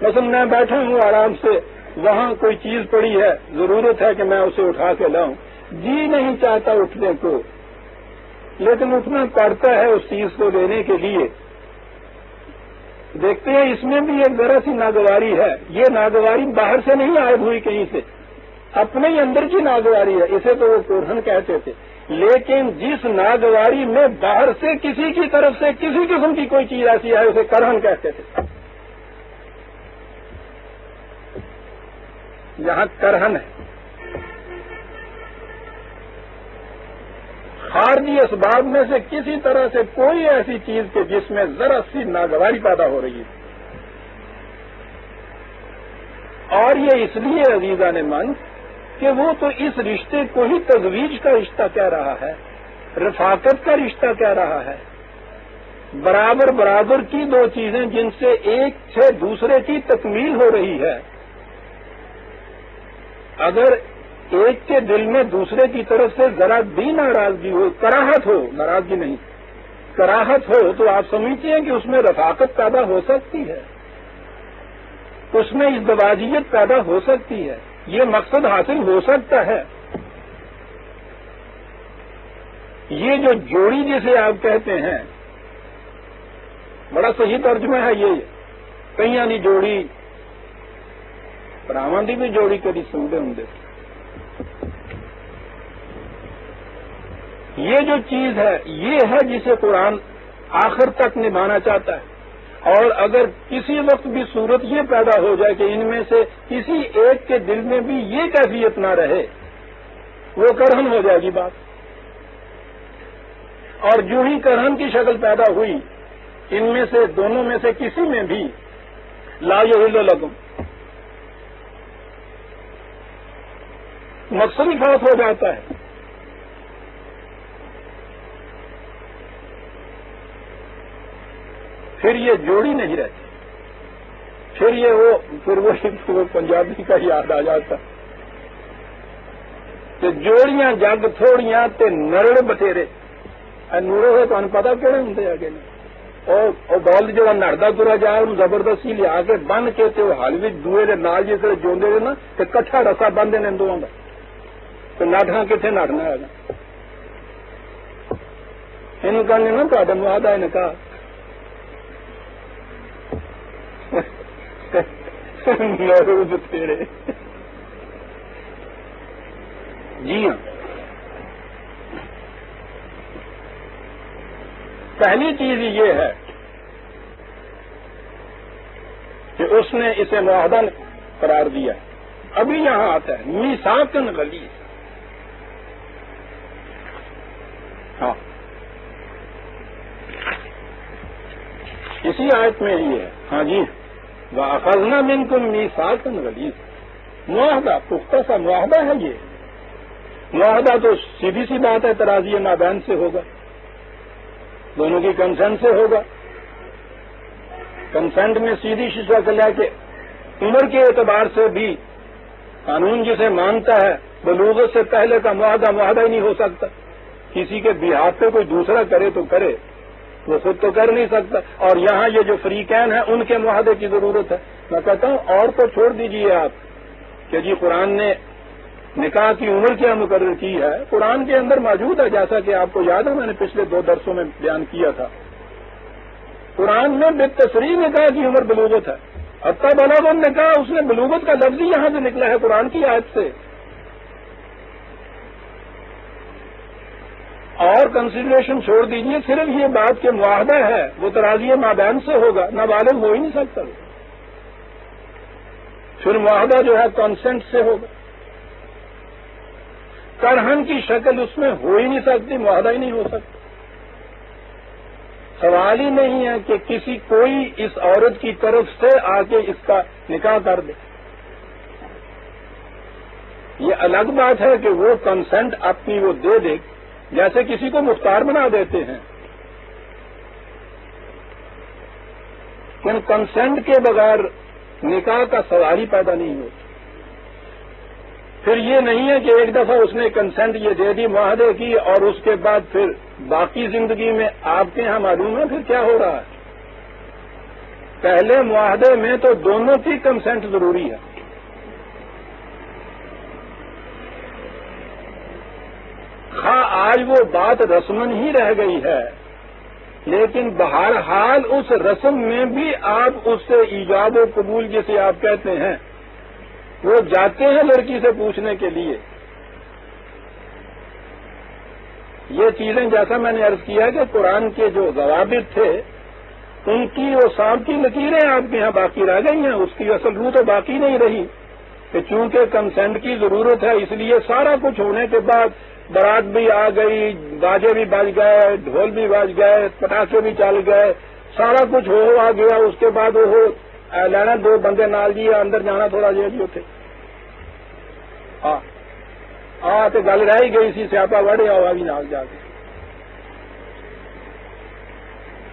مثلا میں بیٹھا ہوں آرام سے، وہاں کوئی چیز پڑی ہے، ضرورت ہے کہ میں اسے اٹھا کے لاؤں، جی نہیں چاہتا اٹھنے کو، لیکن اٹھنا پڑتا ہے اس چیز کو لینے کے لیے۔ دیکھتے ہیں اس میں بھی ایک ذرا سی ناگواری ہے، یہ ناگواری باہر سے نہیں عائد ہوئی کہیں سے، اپنے ہی اندر کی ناگواری ہے، اسے تو وہ قرہن کہتے تھے۔ لیکن جس ناگواری میں باہر سے کسی کی طرف سے کسی قسم کی کوئی چیز ایسی ہے اسے کرہن کہتے تھے۔ یہاں کرہن ہے، خارجی اسباب میں سے کسی طرح سے کوئی ایسی چیز کہ جس میں ذرا سی ناگواری پیدا ہو رہی ہے۔ اور یہ اس لیے عزیزان من کہ وہ تو اس رشتے کو ہی تزویج کا رشتہ کہہ رہا ہے، رفاقت کا رشتہ کہہ رہا ہے، برابر برابر کی 2 چیزیں جن سے ایک سے دوسرے کی تکمیل ہو رہی ہے۔ اگر ایک کے دل میں دوسرے کی طرف سے ذرا بھی ناراضگی ہو، کراہت ہو، ناراضگی نہیں، کراہت ہو، تو آپ سمجھتے ہیں کہ اس میں رفاقت پیدا ہو سکتی ہے، اس میں ازدواجیت پیدا ہو سکتی ہے، یہ مقصد حاصل ہو سکتا ہے۔ یہ جو جوڑی جسے آپ کہتے ہیں، بڑا صحیح ترجمہ ہے یہ، کئیاں دی جوڑی، پراواں دی بھی جوڑی کدی سنتے ہوں۔ یہ جو چیز ہے یہ ہے جسے قرآن آخر تک نبھانا چاہتا ہے، اور اگر کسی وقت بھی صورت یہ پیدا ہو جائے کہ ان میں سے کسی ایک کے دل میں بھی یہ کیفیت نہ رہے، وہ کرہن ہو جائے گی بات۔ اور جو ہی کرہن کی شکل پیدا ہوئی، ان میں سے دونوں میں سے کسی میں بھی لا یحل لکم، مقصد ہی خاص ہو جاتا ہے۔ پھر یہ جوڑی نہیں رہتی، پھر وہ پنجابی کا یاد آ جاتا کہ جوڑیاں جگ تھوڑیاں تے نرڑ بتھیرے، نورو ہے تو پتا کہڑے ہوں آگے اور بال جو نڑتا ترا جائے انہوں زبردستی لیا کے بن کے تے وہ حل بھی دوے دے نال جس طرح جوندے دے نا تے کٹھا رسا بن دینے دونوں کا، تو نڈنا کتنے نڈنا ہے یہ کہنے نا تا معاہدہ ہے نکاح تیرے۔ جی ہاں، پہلی چیز یہ ہے کہ اس نے اسے معاہدہ قرار دیا۔ ابھی یہاں آتا ہے میثاقاً غلیظ، ہاں اسی آیت میں ہی ہے۔ ہاں جی، وَأَخَذْنَا مِنْكُمْ مِيثَاقًا غَلِيظًا، معاہدہ، پختہ سا معاہدہ ہے یہ. معاہدہ تو سیدھی سی بات ہے، تراضی مابین سے ہوگا، دونوں کی کنسنٹ سے ہوگا. کنسنٹ میں سیدھی سی شکل ہے کہ عمر کے اعتبار سے بھی قانون جسے مانتا ہے بلوغت سے پہلے کا معاہدہ ہی نہیں ہو سکتا. کسی کے بہاف پہ کوئی دوسرا کرے تو کرے، وہ خود تو کر نہیں سکتا. اور یہاں یہ جو فریقین ہیں ان کے معاہدے کی ضرورت ہے. میں کہتا ہوں اور تو چھوڑ دیجئے آپ کہ جی قرآن نے نکاح کی عمر کیا مقرر کی ہے. قرآن کے اندر موجود ہے، جیسا کہ آپ کو یاد ہے میں نے پچھلے 2 درسوں میں بیان کیا تھا. قرآن میں بالتصریح نکاح کی عمر بلوغت ہے. حتیٰ بلغ النکاح، اس نے بلوغت کا لفظ ہی یہاں سے نکلا ہے قرآن کی آیت سے. اور کنسیڈریشن چھوڑ دیجئے، صرف یہ بات کہ معاہدہ ہے وہ تراضی مابین سے ہوگا، نابالغ ہو ہی نہیں سکتا. پھر معاہدہ جو ہے کنسنٹ سے ہوگا. کرہن کی شکل اس میں ہو ہی نہیں سکتی، معاہدہ ہی نہیں ہو سکتا. سوال ہی نہیں ہے کہ کوئی اس عورت کی طرف سے آ کے اس کا نکاح کر دے. یہ الگ بات ہے کہ وہ کنسنٹ اپنی وہ دے جیسے کسی کو مختار بنا دیتے ہیں. لیکن کنسنٹ کے بغیر نکاح کا سوال ہی پیدا نہیں ہوتا. پھر یہ نہیں ہے کہ ایک دفعہ اس نے کنسنٹ یہ دے دی معاہدے کی اور اس کے بعد پھر باقی زندگی میں آپ کے یہاں معلوم ہے پھر کیا ہو رہا ہے. پہلے معاہدے میں تو دونوں کی کنسنٹ ضروری ہے. آج وہ بات رسمن ہی رہ گئی ہے، لیکن بہرحال اس رسم میں بھی آپ اس سے ایجاب و قبول جسے آپ کہتے ہیں وہ جاتے ہیں لڑکی سے پوچھنے کے لیے. یہ چیزیں جیسا میں نے عرض کیا کہ قرآن کے جو ضوابط تھے ان کی وہ سانپ کی لکیریں آپ کے یہاں باقی رہ گئی ہیں. اس کی اصل روح تو باقی نہیں رہی کہ چونکہ کنسنٹ کی ضرورت ہے اس لیے سارا کچھ ہونے کے بعد بارات بھی آ گئی، باجے بھی بج گئے، ڈھول بھی بج گئے، پٹاخے بھی چل گئے، سارا کچھ ہو آ گیا. اس کے بعد وہ لینا 2 بندے نال جی اندر جانا تھوڑا جی اتنے تو گل رہ ہی گئی سی، سیاپا وڑے آ بھی نال جا کے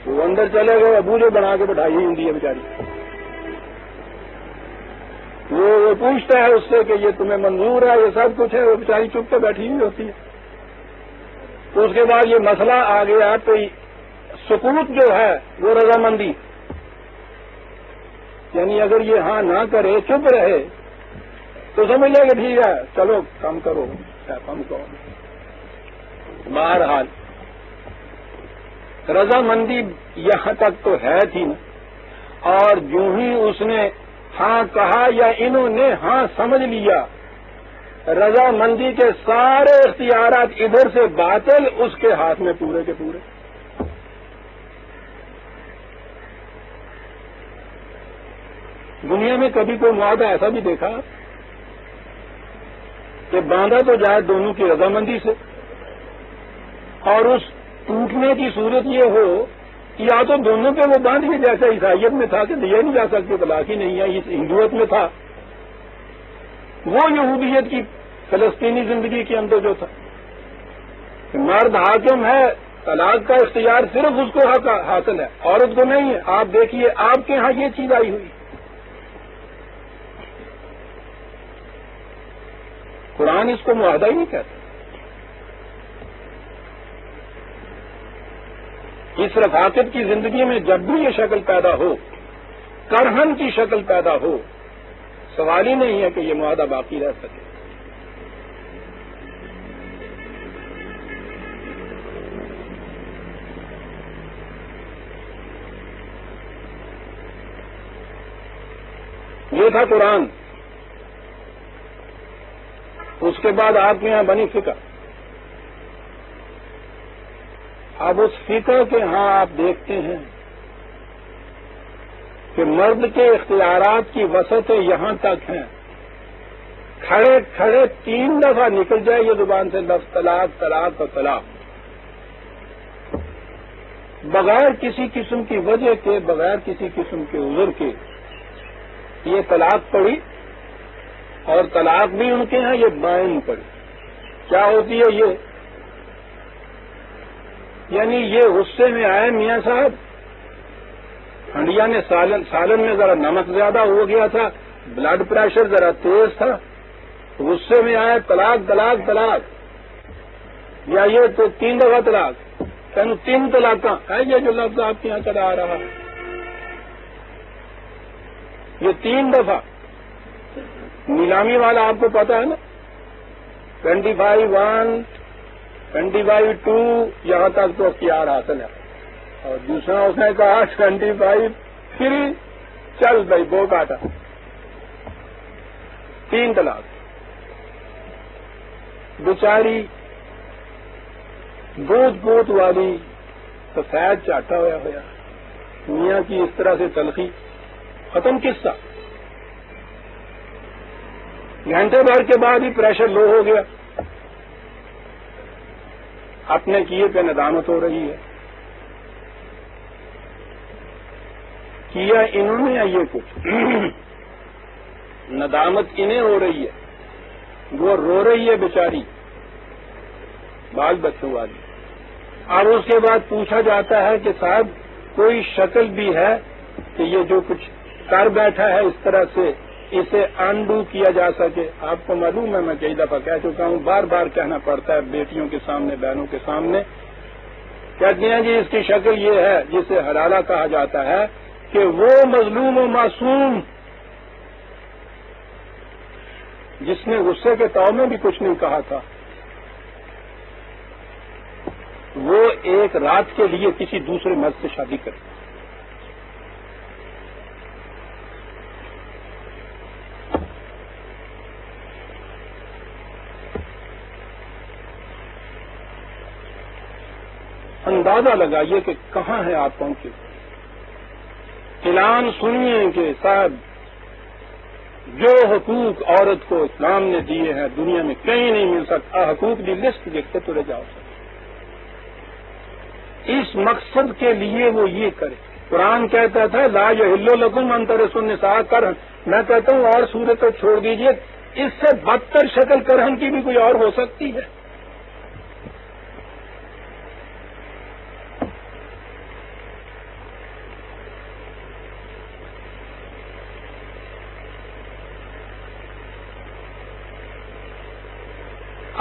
وہ اندر چلے گئے. ابو جو بنا کے بٹھائی ہوں ہے بیچاری، وہ پوچھتا ہے اس سے کہ یہ تمہیں منظور ہے، یہ سب کچھ ہے. وہ بیچاری چپ کے بیٹھی ہوئی ہوتی ہے. تو اس کے بعد یہ مسئلہ آ گیا تو سکوت جو ہے وہ رضامندی، یعنی اگر یہ ہاں نہ کرے چپ رہے تو سمجھ لے کہ ٹھیک ہے چلو کم کرو کم کرو. بہرحال رضامندی یہاں تک تو ہے تھی نا. اور جو ہی اس نے ہاں کہا یا انہوں نے ہاں سمجھ لیا، رضامندی کے سارے اختیارات ادھر سے باطل اس کے ہاتھ میں پورے کے پورے. دنیا میں کبھی کوئی معاہدہ ایسا بھی دیکھا کہ باندھا تو جائے دونوں کی رضامندی سے، اور اس ٹوٹنے کی صورت یہ ہو یا تو دونوں پہ وہ باندھ کے جیسا عیسائیت میں تھا کہ دیا نہیں جا سکتے طلاق ہی نہیں ہے، ہندوت میں تھا، وہ یہودیت کی فلسطینی زندگی کے اندر جو تھا کہ مرد حاکم ہے، طلاق کا اختیار صرف اس کو حاصل ہے، عورت کو نہیں ہے. آپ دیکھیے آپ کے ہاں یہ چیز آئی ہوئی. قرآن اس کو معاہدہ ہی نہیں کہتا. اس رفاقت کی زندگی میں جب بھی یہ شکل پیدا ہو، کرہن کی شکل پیدا ہو، سوال ہی نہیں ہے کہ یہ معاہدہ باقی رہ سکے. یہ تھا قرآن. اس کے بعد آپ کے یہاں بنی فقہ. اب اس فقہ کے ہاں آپ دیکھتے ہیں کہ مرد کے اختیارات کی وسعتیں یہاں تک ہیں، کھڑے کھڑے 3 دفعہ نکل جائے یہ زبان سے لفظ طلاق طلاق اور طلاق، بغیر کسی قسم کی وجہ کے، بغیر کسی قسم کے عذر کے. یہ طلاق پڑھی اور طلاق بھی ان کے ہیں، یہ بائن پڑھی. کیا ہوتی ہے یہ؟ یعنی یہ غصے میں آئے میاں صاحب، ہنڈیا نے سالن میں ذرا نمک زیادہ ہو گیا تھا، بلڈ پریشر ذرا تیز تھا، غصے میں آئے طلاق طلاق طلاق، یا یہ تو 3 دفعہ طلاق، تین 3 طلاق ہے یہ جو لفظ آپ کے یہاں چلا آ رہا ہے، یہ 3 دفعہ. نیلامی والا آپ کو پتا ہے نا، 25(1), 25(2) یہاں تک تو اختیار حاصل ہے، اور دوسرا اس نے کہا 25(3) چل بھائی بو کاٹا. 3 طلاق. بیچاری دودھ پوت والی سفید چاٹا ہوا ہوا، میاں کی اس طرح سے تلخی. ختم قصہ. گھنٹے بھر کے بعد ہی پریشر لو ہو گیا، اپنے کیے پہ ندامت ہو رہی ہے. کیا انہوں نے یہ کچھ ندامت انہیں ہو رہی ہے، وہ رو رہی ہے بیچاری بال بچوں والی. اب اس کے بعد پوچھا جاتا ہے کہ صاحب کوئی شکل بھی ہے کہ یہ جو کچھ کر بیٹھا ہے اس طرح سے اسے انڈو کیا جا سکے؟ آپ کو معلوم ہے میں کئی دفعہ کہہ چکا ہوں، بار بار کہنا پڑتا ہے بیٹیوں کے سامنے، بہنوں کے سامنے. کہتے ہیں جی اس کی شکل یہ ہے جسے حلالہ کہا جاتا ہے کہ وہ مظلوم و معصوم جس نے غصے کے تاؤ میں بھی کچھ نہیں کہا تھا، وہ ایک رات کے لیے کسی دوسرے مرد سے شادی کرے. اندازہ لگائیے کہ کہاں ہیں آپ پہنچے. اعلان سنیے کہ صاحب جو حقوق عورت کو اسلام نے دیے ہیں دنیا میں کہیں نہیں مل سکتا. حقوق کی لسٹ دیکھتے تو رہ جاؤ. اس مقصد کے لیے وہ یہ کرے. قرآن کہتا تھا لا یحل لکم ان ترثوا النساء کرہن. میں کہتا ہوں اور صورت کو چھوڑ دیجئے، اس سے بدتر شکل کرہن کی بھی کوئی اور ہو سکتی ہے؟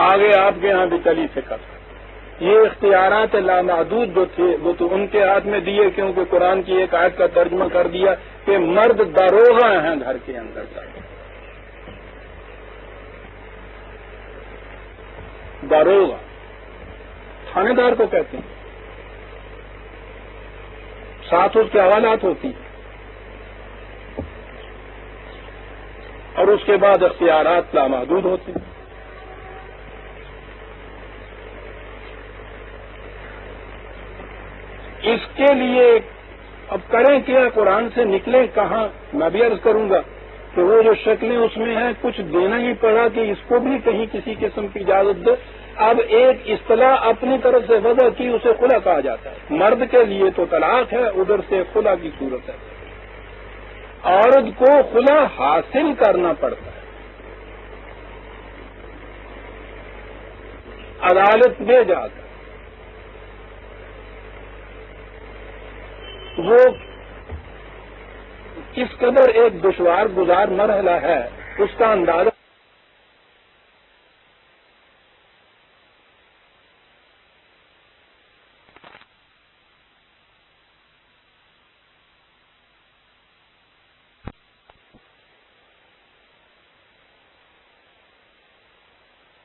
آگے آپ کے ہاں بھی چلی فکر. یہ اختیارات لامحدود جو تھے وہ تو ان کے ہاتھ میں دیے، کیونکہ قرآن کی ایک آیت کا ترجمہ کر دیا کہ مرد داروغہ ہیں گھر کے اندر. داروغہ تھانے دار کو کہتے ہیں، ساتھ اس کے حوالات ہوتی ہیں، اور اس کے بعد اختیارات لامحدود ہوتے ہیں. اس کے لیے اب کریں کیا؟ قرآن سے نکلیں کہاں؟ میں بھی عرض کروں گا کہ وہ جو شکلیں اس میں ہیں کچھ دینا ہی پڑا کہ اس کو بھی کہیں کسی قسم کی اجازت دے. اب ایک اصطلاح اپنی طرف سے وضع کی، اسے خلا کہا جاتا ہے. مرد کے لیے تو طلاق ہے، ادھر سے خلا کی صورت ہے. عورت کو خلا حاصل کرنا پڑتا ہے، عدالت میں جا کر. وہ کس قدر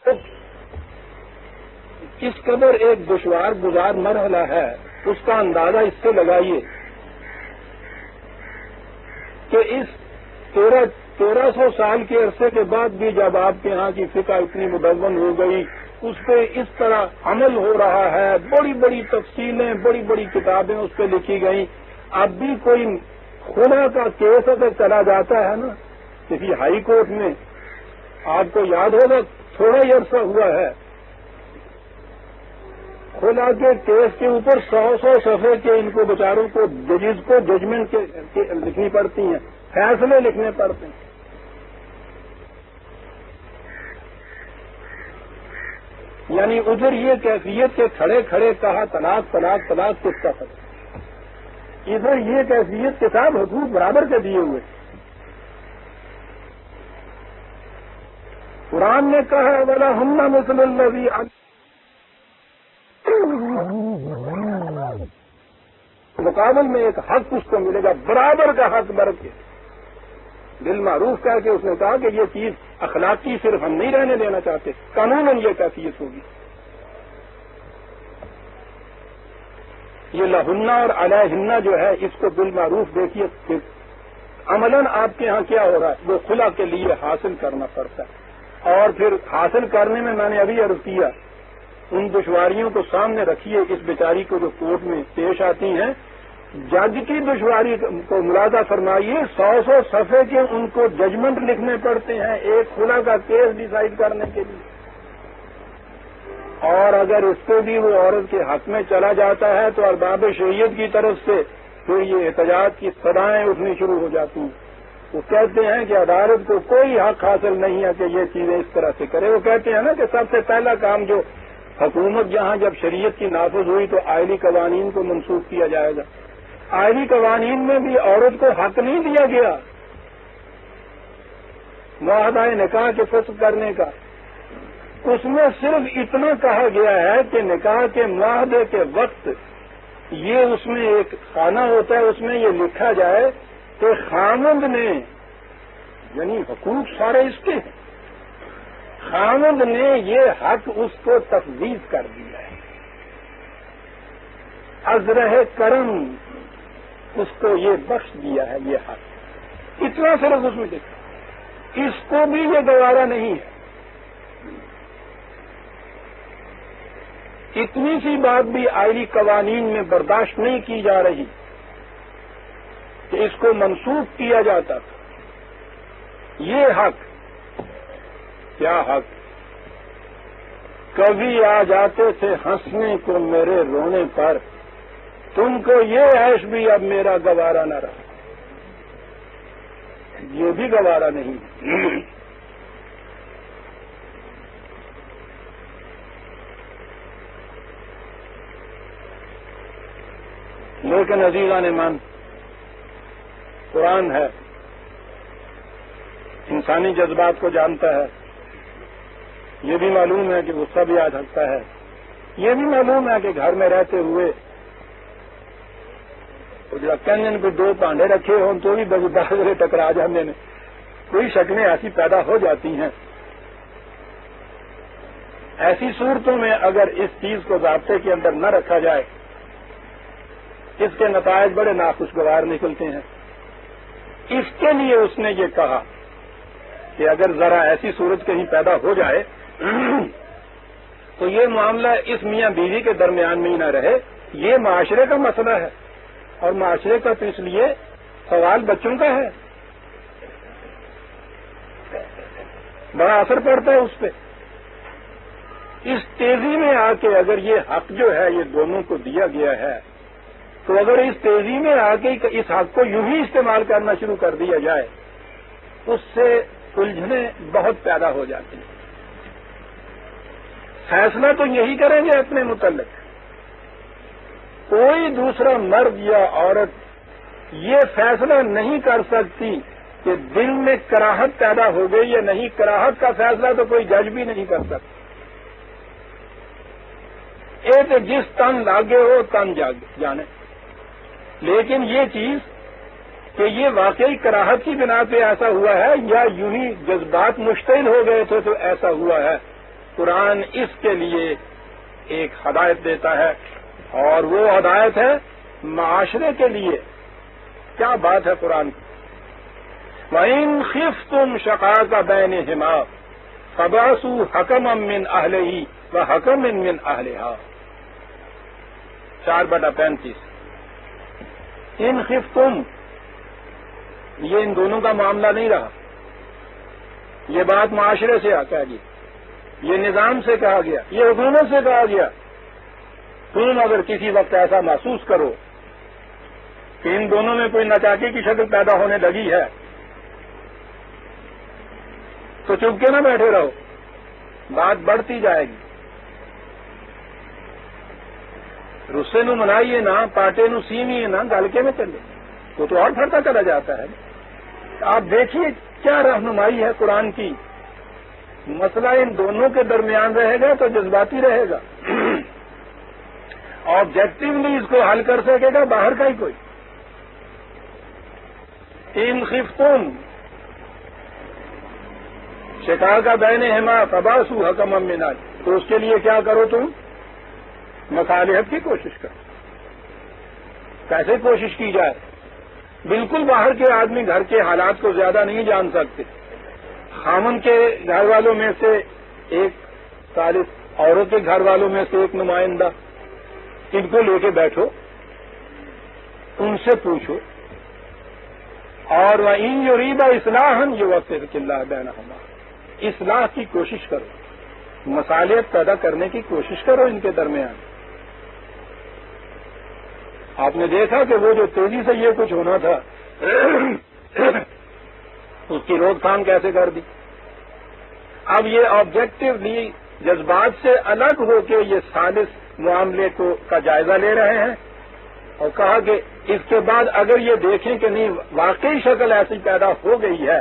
ایک دشوار گزار مرحلہ ہے اس کا اندازہ اس سے لگائیے کہ اس 1300 سال کے عرصے کے بعد بھی جب آپ کے ہاں کی فقہ اتنی مدون ہو گئی، اس پہ اس طرح عمل ہو رہا ہے، بڑی بڑی تفصیلیں، بڑی بڑی کتابیں اس پہ لکھی گئیں. اب بھی کوئی خلا کا کیس اگر چلا جاتا ہے نا کسی ہائی کورٹ میں، آپ کو یاد ہوگا تھوڑا ہی عرصہ ہوا ہے، خلا کے کیس کے اوپر 100 صفحے کے ان کو بیچاروں کو ججز کو ججمنٹ لکھنی پڑتی ہیں. فیصلے لکھنے پڑتے ہیں. یعنی ادھر یہ کیفیت کے کھڑے کھڑے کہا طلاق طلاق طلاق کس کا فرق, ادھر یہ کیفیت کے ساتھ حقوق برابر کے دیے ہوئے. قرآن نے کہا وَلَهُنَّ مِثْلُ الَّذِي مقابل میں ایک حق اس کو ملے گا برابر کا حق برت کے. بالمعروف کہہ کے اس نے کہا کہ یہ چیز اخلاقی صرف ہم نہیں رہنے دینا چاہتے, قانوناً یہ کیفیت ہوگی. یہ لہنہ اور علیہنہ جو ہے اس کو بالمعروف دیکھیے, عملاً آپ کے ہاں کیا ہو رہا ہے, وہ خلا کے لیے حاصل کرنا پڑتا ہے. اور پھر حاصل کرنے میں نے ابھی عرض کیا, ان دشواریوں کو سامنے رکھیے اس بیچاری کو جو کورٹ میں پیش آتی ہیں. جج کی دشواری کو ملاحظہ فرمائیے, 100 صفحے کے ان کو ججمنٹ لکھنے پڑتے ہیں ایک خلا کا کیس ڈیسائیڈ کرنے کے لیے. اور اگر اس کو بھی وہ عورت کے حق میں چلا جاتا ہے تو ارباب شریعت کی طرف سے پھر یہ احتجاج کی صدائیں اٹھنی شروع ہو جاتی ہیں. وہ کہتے ہیں کہ عدالت کو کوئی حق حاصل نہیں ہے کہ یہ چیزیں اس طرح سے کرے. وہ کہتے ہیں نا کہ سب سے پہلا کام جو حکومت جہاں جب شریعت کی نافذ ہوئی تو آئلی قوانین کو منسوخ کیا جائے گا. آئلی قوانین میں بھی عورت کو حق نہیں دیا گیا معاہدہ نکاح کے فسخ کرنے کا. اس میں صرف اتنا کہا گیا ہے کہ نکاح کے معاہدے کے وقت یہ اس میں ایک خانہ ہوتا ہے, اس میں یہ لکھا جائے کہ خامند نے, یعنی حقوق سارے اس کے ہیں, خامند نے یہ حق اس کو تفویض کر دیا ہے. ازرہ کرم اس کو یہ بخش دیا ہے یہ حق. اتنا صرف اس میں لکھا. اس کو بھی یہ گوارا نہیں ہے. اتنی سی بات بھی آئلی قوانین میں برداشت نہیں کی جا رہی کہ اس کو منسوخ کیا جاتا تھا. یہ حق, کیا حق, کبھی آ جاتے تھے ہنسنے کو میرے رونے پر, تم کو یہ عیش بھی اب میرا گوارا نہ رہا. یہ بھی گوارا نہیں. لیکن عزیزان مان, قرآن ہے, انسانی جذبات کو جانتا ہے. یہ بھی معلوم ہے کہ غصہ بھی آ سکتا ہے. یہ بھی معلوم ہے کہ گھر میں رہتے ہوئے کہنے کو 2 پانڈے رکھے ہوں تو بھی بازے ٹکرا جانے میں کوئی شکلیں ایسی پیدا ہو جاتی ہیں. ایسی صورتوں میں اگر اس چیز کو ضابطے کے اندر نہ رکھا جائے اس کے نتائج بڑے ناخوشگوار نکلتے ہیں. اس کے لیے اس نے یہ کہا کہ اگر ذرا ایسی صورت کہیں پیدا ہو جائے تو یہ معاملہ اس میاں بیوی کے درمیان میں ہی نہ رہے, یہ معاشرے کا مسئلہ ہے. اور معاشرے کا تو اس لیے سوال بچوں کا ہے, بڑا اثر پڑتا ہے اس پہ. اس تیزی میں آ کے اگر یہ حق جو ہے یہ دونوں کو دیا گیا ہے تو اگر اس تیزی میں آ کے اس حق کو یوں ہی استعمال کرنا شروع کر دیا جائے اس سے الجھنیں بہت پیدا ہو جاتی ہیں. فیصلہ تو یہی کریں گے اپنے متعلق. کوئی دوسرا مرد یا عورت یہ فیصلہ نہیں کر سکتی کہ دل میں کراہت پیدا ہو گئی یا نہیں. کراہت کا فیصلہ تو کوئی جج بھی نہیں کر سکتا. ایک جس تن لاگے ہو تن جانے. لیکن یہ چیز کہ یہ واقعی کراہت کی بنا پہ ایسا ہوا ہے یا یوں ہی جذبات مشتعل ہو گئے تھے تو ایسا ہوا ہے, قرآن اس کے لیے ایک ہدایت دیتا ہے. اور وہ ہدایت ہے معاشرے کے لیے. کیا بات ہے قرآن کی. وَإِنْ خِفْتُمْ شَقَاقَ بَيْنِهِمَا فَبَعْثُوا حَكَمًا مِّنْ أَهْلِهِ وَحَكَمًا مِّنْ أَهْلِهَا 4/35. ان خفتم, یہ ان دونوں کا معاملہ نہیں رہا. یہ بات معاشرے سے کہا گیا, یہ نظام سے کہا گیا, یہ حکومت سے کہا گیا. تم اگر کسی وقت ایسا محسوس کرو کہ ان دونوں میں کوئی نچاکی کی شکل پیدا ہونے لگی ہے تو چپ کے نہ بیٹھے رہو، بات بڑھتی جائے گی. رسے نو منائیے نہ، پاٹے نو سیویے نہ، گل کے میں چلے، وہ تو اور پھرتا چلا جاتا ہے. آپ دیکھیے کیا رہنمائی ہے قرآن کی. مسئلہ ان دونوں کے درمیان رہے گا تو جذباتی رہے گا، آبجیکٹولی اس کو حل کر سکے گا باہر کا ہی کوئی. ان خفتم شقاق بینہما فبعثوا حکما من اہلہ، تو اس کے لیے کیا کرو تم؟ مصالحت کی کوشش کرو. کیسے کوشش کی جائے؟ بالکل باہر کے آدمی گھر کے حالات کو زیادہ نہیں جان سکتے. خامن کے گھر والوں میں سے ایک ثالث، عورت کے گھر والوں میں سے ایک نمائندہ، ان کو لے کے بیٹھو، ان سے پوچھو، اور وَإِن يُرِيدَ إِصْلَاحًا يُوَفِّقِ اللَّهُ بَيْنَهُمَا، اصلاح کی کوشش کرو، مصالحت پیدا کرنے کی کوشش کرو ان کے درمیان. آپ نے دیکھا کہ وہ جو تیزی سے یہ کچھ ہونا تھا اس کی روک تھام کیسے کر دی. اب یہ آبجیکٹولی جذبات سے الگ ہو کے یہ ثالث معاملے کا جائزہ لے رہے ہیں اور کہا کہ اس کے بعد اگر یہ دیکھیں کہ نہیں واقعی شکل ایسی پیدا ہو گئی ہے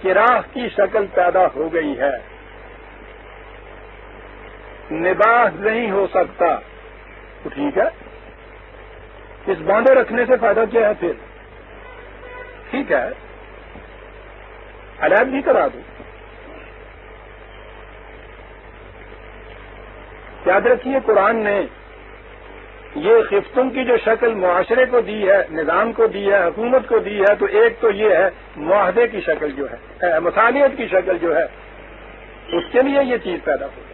کہ راہ کی شکل پیدا ہو گئی ہے، نباہ نہیں ہو سکتا، تو ٹھیک ہے، اس باندھے رکھنے سے فائدہ کیا ہے؟ پھر ٹھیک ہے، علیحدگی کرا دو. یاد رکھیے قرآن نے یہ خفتوں کی جو شکل معاشرے کو دی ہے، نظام کو دی ہے، حکومت کو دی ہے، تو ایک تو یہ ہے معاہدے کی شکل جو ہے، مصالحت کی شکل جو ہے، اس کے لیے یہ چیز پیدا ہو گئی.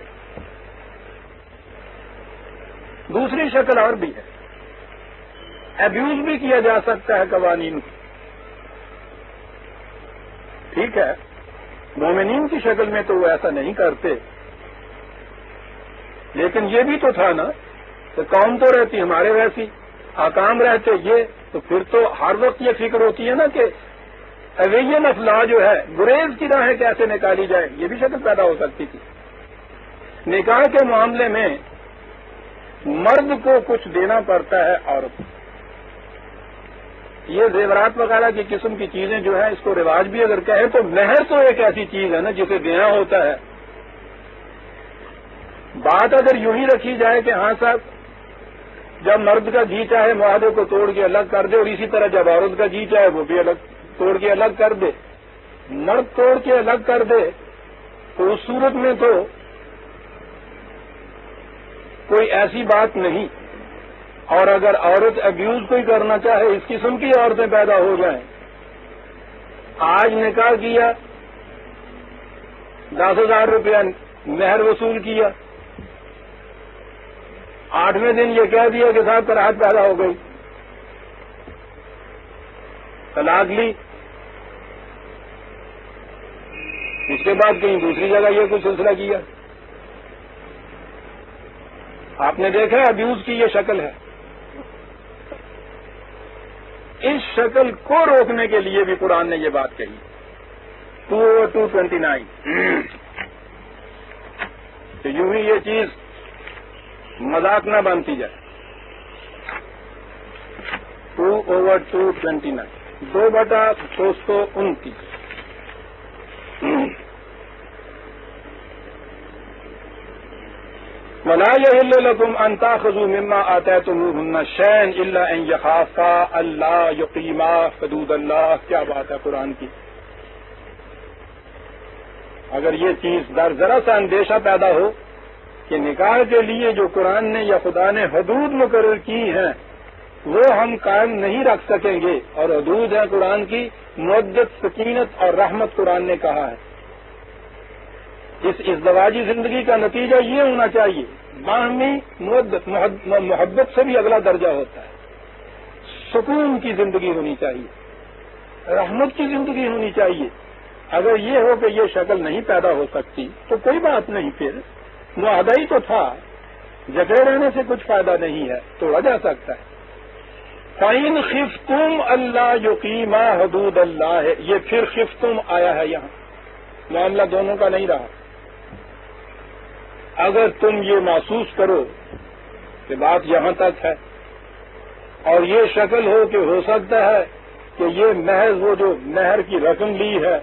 دوسری شکل اور بھی ہے، ابیوز بھی کیا جا سکتا ہے قوانین کو. ٹھیک ہے، مومنین کی شکل میں تو وہ ایسا نہیں کرتے، لیکن یہ بھی تو تھا نا کہ قوم تو رہتی ہمارے ویسی، حکام رہتے یہ، تو پھر تو ہر وقت یہ فکر ہوتی ہے نا کہ اویین افلاح جو ہے، گریز کی راہیں کیسے نکالی جائے، یہ بھی شکل پیدا ہو سکتی تھی. نکاح کے معاملے میں مرد کو کچھ دینا پڑتا ہے عورت کو. یہ زیورات وغیرہ کی قسم کی چیزیں جو ہیں، اس کو رواج بھی اگر کہیں تو مہر تو ایک ایسی چیز ہے نا جسے دینا ہوتا ہے. بات اگر یوں ہی رکھی جائے کہ ہاں صاحب جب مرد کا جی چاہے معاہدے کو توڑ کے الگ کر دے، اور اسی طرح جب عورت کا جی چاہے وہ بھی الگ توڑ کے الگ کر دے، مرد توڑ کے الگ کر دے، تو اس صورت میں تو کوئی ایسی بات نہیں. اور اگر عورت ابیوز کوئی کرنا چاہے، اس قسم کی عورتیں پیدا ہو جائیں، آج نکاح کیا، 10,000 روپیہ مہر وصول کیا، 8ویں دن یہ کہہ دیا کہ صاحب کراہت پیدا ہو گئی، طلاق لی، اس کے بعد کہیں دوسری جگہ یہ کچھ سلسلہ کیا. آپ نے دیکھا ابیوز کی یہ شکل ہے. اس شکل کو روکنے کے لیے بھی قرآن نے یہ بات کہی. 2/229 کہ یوں ہی یہ چیز مذاق نہ بنتی جائے. 2/229 2/229 وَلَا يَحِلُّ لَكُمْ أَن تَأْخُذُوا مِمَّا آتَيْتُمُوهُنَّ شَيْئًا إِلَّا أَن يَخَافَا أَلَّا يُقِيمَا حُدُودَ اللَّهِ. کیا بات ہے قرآن کی. اگر یہ چیز در ذرا سا اندیشہ پیدا ہو کہ نکاح کے لیے جو قرآن نے یا خدا نے حدود مقرر کی ہیں وہ ہم قائم نہیں رکھ سکیں گے، اور حدود ہیں قرآن کی مودت، سکینت اور رحمت. قرآن نے کہا ہے اس ازدواجی زندگی کا نتیجہ یہ ہونا چاہیے، باہمی مودت، محبت سے بھی اگلا درجہ ہوتا ہے. سکون کی زندگی ہونی چاہیے، رحمت کی زندگی ہونی چاہیے. اگر یہ ہو کہ یہ شکل نہیں پیدا ہو سکتی تو کوئی بات نہیں، پھر معاہدہ ہی تو تھا، جگڑے رہنے سے کچھ فائدہ نہیں ہے، توڑا جا سکتا ہے. فَإِنْ خِفْتُمْ أَلَّا يُقِيمَا حدود اللہ ہے. یہ پھر خفتم آیا ہے یہاں، معاملہ دونوں کا نہیں رہا. اگر تم یہ محسوس کرو کہ بات یہاں تک ہے اور یہ شکل ہو کہ ہو سکتا ہے کہ یہ محض وہ جو مہر کی رقم لی ہے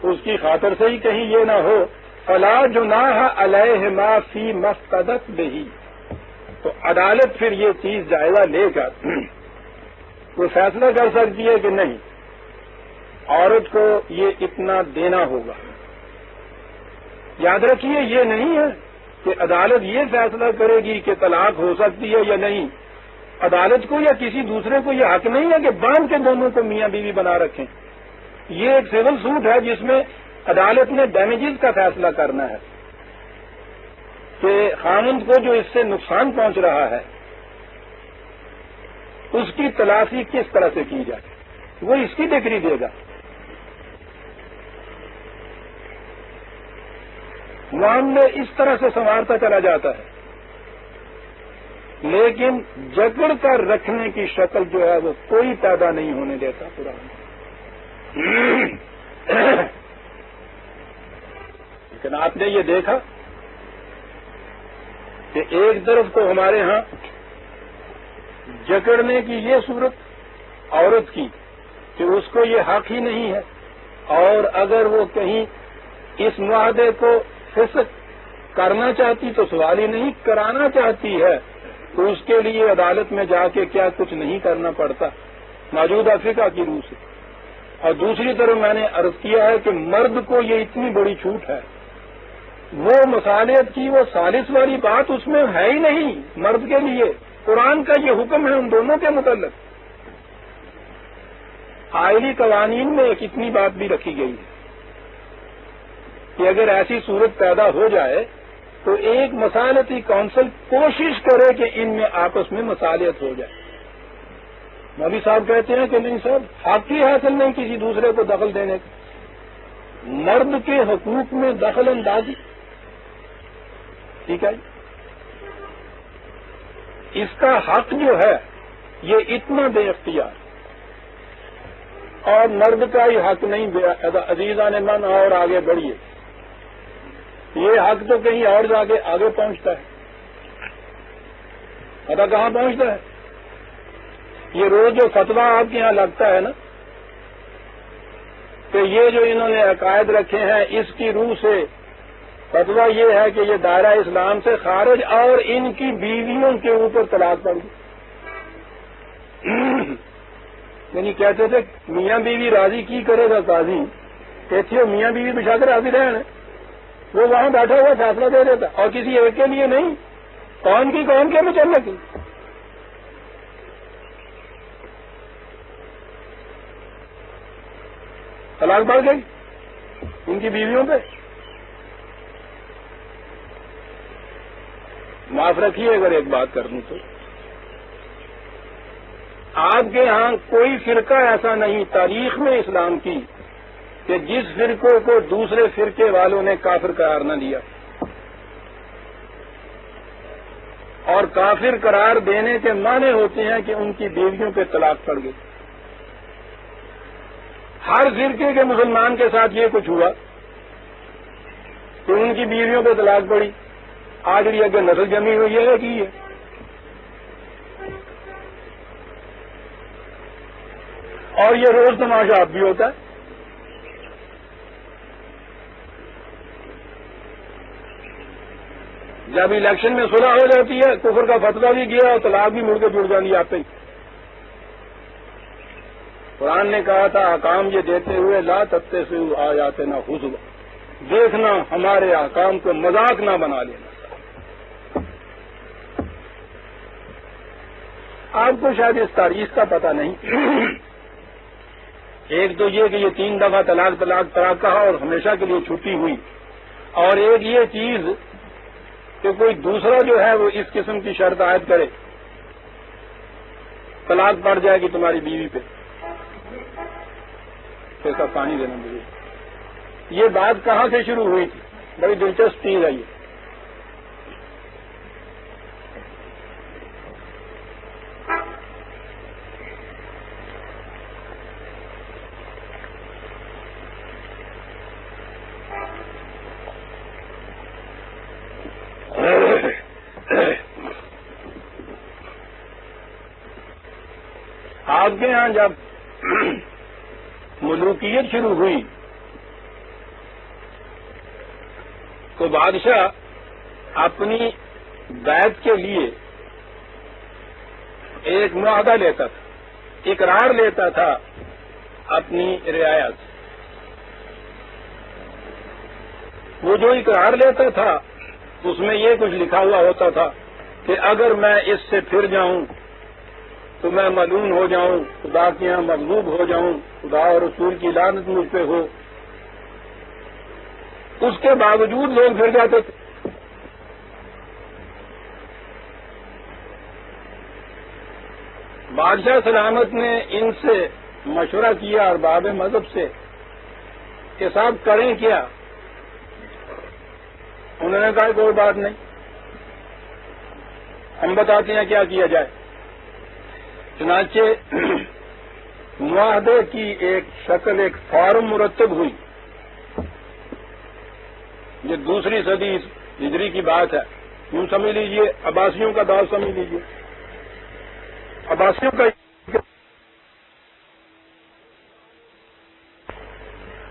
اس کی خاطر سے ہی کہیں یہ نہ ہو، فلا جناح علیہما فی ما افتدت بہ، تو عدالت پھر یہ چیز جائزہ لے کر وہ فیصلہ کر سکتی ہے کہ نہیں، عورت کو یہ اتنا دینا ہوگا. یاد رکھیے یہ نہیں ہے کہ عدالت یہ فیصلہ کرے گی کہ طلاق ہو سکتی ہے یا نہیں. عدالت کو یا کسی دوسرے کو یہ حق نہیں ہے کہ باندھ کے دونوں کو میاں بیوی بنا رکھیں. یہ ایک سول سوٹ ہے جس میں عدالت نے ڈیمیجز کا فیصلہ کرنا ہے کہ خامند کو جو اس سے نقصان پہنچ رہا ہے اس کی تلافی کس طرح سے کی جائے، وہ اس کی ڈگری دے گا. معاملے اس طرح سے سنوارتا چلا جاتا ہے، لیکن جکڑ کر رکھنے کی شکل جو ہے وہ کوئی پیدا نہیں ہونے دیتا قرآن. لیکن آپ نے یہ دیکھا کہ ایک طرف تو ہمارے ہاں جکڑنے کی یہ صورت عورت کی کہ اس کو یہ حق ہی نہیں ہے، اور اگر وہ کہیں اس معاہدے کو فسخ کرنا چاہتی تو سوال ہی نہیں، کرانا چاہتی ہے تو اس کے لیے عدالت میں جا کے کیا کچھ نہیں کرنا پڑتا موجودہ فقہ کی روح سے. اور دوسری طرف میں نے عرض کیا ہے کہ مرد کو یہ اتنی بڑی چھوٹ ہے، وہ مصالحت کی وہ ثالث والی بات اس میں ہے ہی نہیں. مرد کے لیے قرآن کا یہ حکم ہے ان دونوں کے متعلق. آئلی قوانین میں ایک اتنی بات بھی رکھی گئی ہے کہ اگر ایسی صورت پیدا ہو جائے تو ایک مصالحتی کونسل کوشش کرے کہ ان میں آپس میں مصالحت ہو جائے. مولوی صاحب کہتے ہیں کہ نہیں صاحب حق ہی حاصل نہیں کسی دوسرے کو دخل دینے کا، مرد کے حقوق میں دخل اندازی. ٹھیک ہے، اس کا حق جو ہے یہ اتنا بے اختیار، اور مرد کا ہی حق نہیں. عزیزان من اور آگے بڑھیے، یہ حق تو کہیں اور جا کے آگے پہنچتا ہے. پتا کہاں پہنچتا ہے؟ یہ روز جو فتویٰ آپ کے یہاں لگتا ہے نا کہ یہ جو انہوں نے عقائد رکھے ہیں اس کی روح سے فتویٰ یہ ہے کہ یہ دائرہ اسلام سے خارج، اور ان کی بیویوں کے اوپر طلاق پڑ گئی. یعنی کہتے تھے میاں بیوی راضی کی کرے گا قاضی، کہتی ہو میاں بیوی بچھا کر راضی رہے ہیں، وہ وہاں بیٹھا ہوا فیصلہ دے دیتا، اور کسی ایک کے لیے نہیں، قوم کی قوم کے متعلق کی. طلاق بڑھ گئی ان کی بیویوں پہ. معاف رکھیے اگر ایک بات کر دوں تو آپ کے ہاں کوئی فرقہ ایسا نہیں تاریخ میں اسلام کی کہ جس فرقوں کو دوسرے فرقے والوں نے کافر قرار نہ دیا، اور کافر قرار دینے کے معنی ہوتے ہیں کہ ان کی بیویوں پہ طلاق پڑ گئی. ہر فرقے کے مسلمان کے ساتھ یہ کچھ ہوا کہ ان کی بیویوں پہ طلاق پڑی. آج بھی اگر نسل جمی ہوئی ہے کہ یہ اور یہ روز تماشا اب بھی ہوتا ہے. جب الیکشن میں صلح ہو جاتی ہے کفر کا فتویٰ بھی گیا اور طلاق بھی مڑ کے جڑ جانی آتے ہی. قرآن نے کہا تھا احکام یہ دیتے ہوئے لا تتے سے آ جاتے نہ حضو، دیکھنا ہمارے احکام کو مذاق نہ بنا لینا. آپ کو شاید اس تاریخ کا پتہ نہیں. ایک تو یہ کہ یہ 3 دفعہ طلاق کہا اور ہمیشہ کے لیے چھٹی ہوئی، اور ایک یہ چیز کہ کوئی دوسرا جو ہے وہ اس قسم کی شرط عائد کرے طلاق پڑ جائے گی تمہاری بیوی پہ، ایسا پانی دینا مجھے. یہ بات کہاں سے شروع ہوئی تھی؟ بڑی دلچسپ چیز ہے یہ. آپ کے ہاں جب ملوکیت شروع ہوئی تو بادشاہ اپنی بیعت کے لیے ایک معاہدہ لیتا تھا، اقرار لیتا تھا اپنی رعایا سے۔ وہ جو اقرار لیتا تھا اس میں یہ کچھ لکھا ہوا ہوتا تھا کہ اگر میں اس سے پھر جاؤں تو میں ملعون ہو جاؤں، خدا کے یہاں مغلوب ہو جاؤں، خدا اور رسول کی لعنت مجھ پہ ہو۔ اس کے باوجود لوگ پھر جاتے تھے۔ بادشاہ سلامت نے ان سے مشورہ کیا ارباب مذہب سے کہ صاحب کریں کیا؟ انہوں نے کہا کوئی بات نہیں، ہم بتاتے ہیں کیا کیا جائے۔ چنانچہ معاہدے کی ایک شکل، ایک فارم مرتب ہوئی۔ یہ 2 صدی ہجری کی بات ہے، یوں سمجھ لیجئے عباسیوں کا دور سمجھ لیجئے۔ عباسیوں کا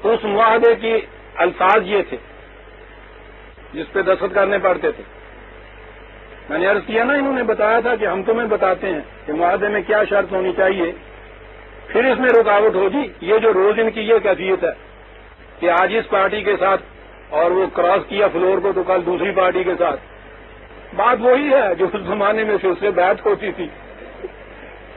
اس معاہدے کی الفاظ یہ تھے جس پہ دستخط کرنے پڑتے تھے۔ میں نے عرض کیا نا، انہوں نے بتایا تھا کہ ہم تمہیں بتاتے ہیں کہ معاہدے میں کیا شرط ہونی چاہیے، پھر اس میں رکاوٹ ہوگی۔ یہ جو روز ان کی یہ کیفیت ہے کہ آج اس پارٹی کے ساتھ اور وہ کراس کیا فلور کو تو کل دوسری پارٹی کے ساتھ، بات وہی ہے جو اس زمانے میں سے بیعت ہوتی تھی۔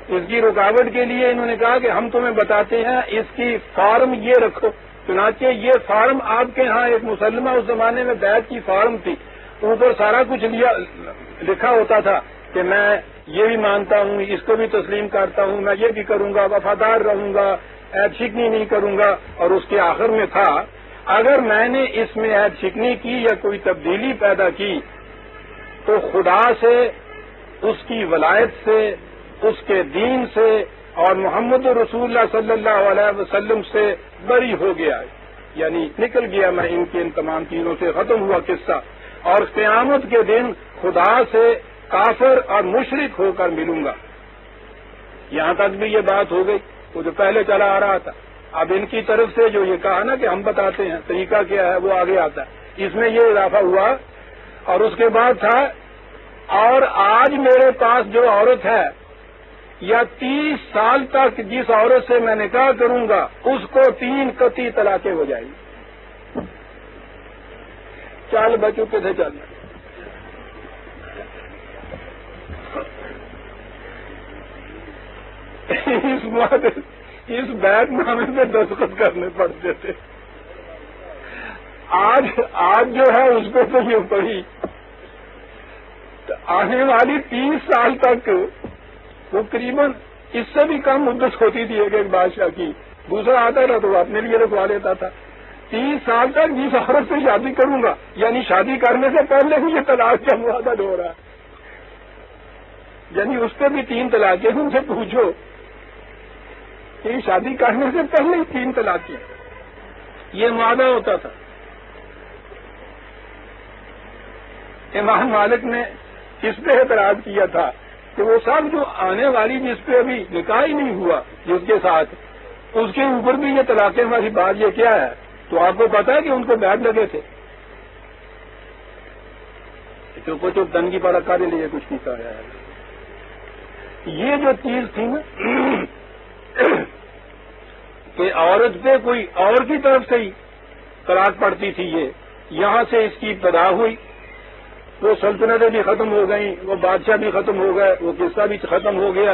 اس کی رکاوٹ کے لیے انہوں نے کہا کہ ہم تمہیں بتاتے ہیں، اس کی فارم یہ رکھو۔ چنانچہ یہ فارم آپ کے ہاں ایک مسلمہ اس زمانے میں بیعت کی فارم تھی، اوپر سارا کچھ لکھا ہوتا تھا کہ میں یہ بھی مانتا ہوں، اس کو بھی تسلیم کرتا ہوں، میں یہ بھی کروں گا، وفادار رہوں گا، عہد شکنی نہیں کروں گا۔ اور اس کے آخر میں تھا اگر میں نے اس میں عہد شکنی کی یا کوئی تبدیلی پیدا کی تو خدا سے، اس کی ولایت سے، اس کے دین سے اور محمد رسول اللہ صلی اللہ علیہ وسلم سے بری ہو گیا، یعنی نکل گیا میں ان کے ان تمام چیزوں سے، ختم ہوا قصہ، اور قیامت کے دن خدا سے کافر اور مشرک ہو کر ملوں گا۔ یہاں تک بھی یہ بات ہو گئی، وہ جو پہلے چلا آ رہا تھا۔ اب ان کی طرف سے جو یہ کہا نا کہ ہم بتاتے ہیں طریقہ کیا ہے، وہ آگے آتا ہے۔ اس میں یہ اضافہ ہوا اور اس کے بعد تھا اور آج میرے پاس جو عورت ہے یا 30 سال تک جس عورت سے میں نکاح کروں گا اس کو 3 قطعی طلاقیں ہو جائیں گی۔ چال بچوں کے تھے چلنا۔ اس بیعت نامے پہ دستخط کرنے پڑتے تھے۔ آج جو ہے اس پہ تو یہ پڑی، آنے والی 30 سال تک وہ قریباً اس سے بھی کم مدت ہوتی تھی ایک بادشاہ کی۔ دوسرا آتا تھا تو وہ اپنے لیے رکھوا لیتا تھا۔ 30 سال تک جس عورت سے شادی کروں گا، یعنی شادی کرنے سے پہلے ہی یہ طلاق کا معاہدہ ہو رہا ہے، یعنی اس پہ بھی 3 طلاقیں۔ ان سے پوچھو کہ شادی کرنے سے پہلے ہی 3 طلاقیں، یہ معاہدہ ہوتا تھا۔ امام مالک نے اس پہ اعتراض کیا تھا کہ وہ سب جو آنے والی جس پہ ابھی نکاح ہی نہیں ہوا جس کے ساتھ، اس کے اوپر بھی یہ طلاقیں والی بات یہ کیا ہے؟ تو آپ کو پتا ہے کہ ان کو بیعت لگے تھے، چپ چپ تنگی پر رکھا دے لیے کچھ نہیں کہا ہے۔ یہ جو چیز تھی نا کہ عورت پہ کوئی اور کی طرف سے ہی طلاق پڑتی تھی، یہ یہاں سے اس کی ابتدا ہوئی۔ وہ سلطنتیں بھی ختم ہو گئیں، وہ بادشاہ بھی ختم ہو گئے، وہ قصہ بھی ختم ہو گیا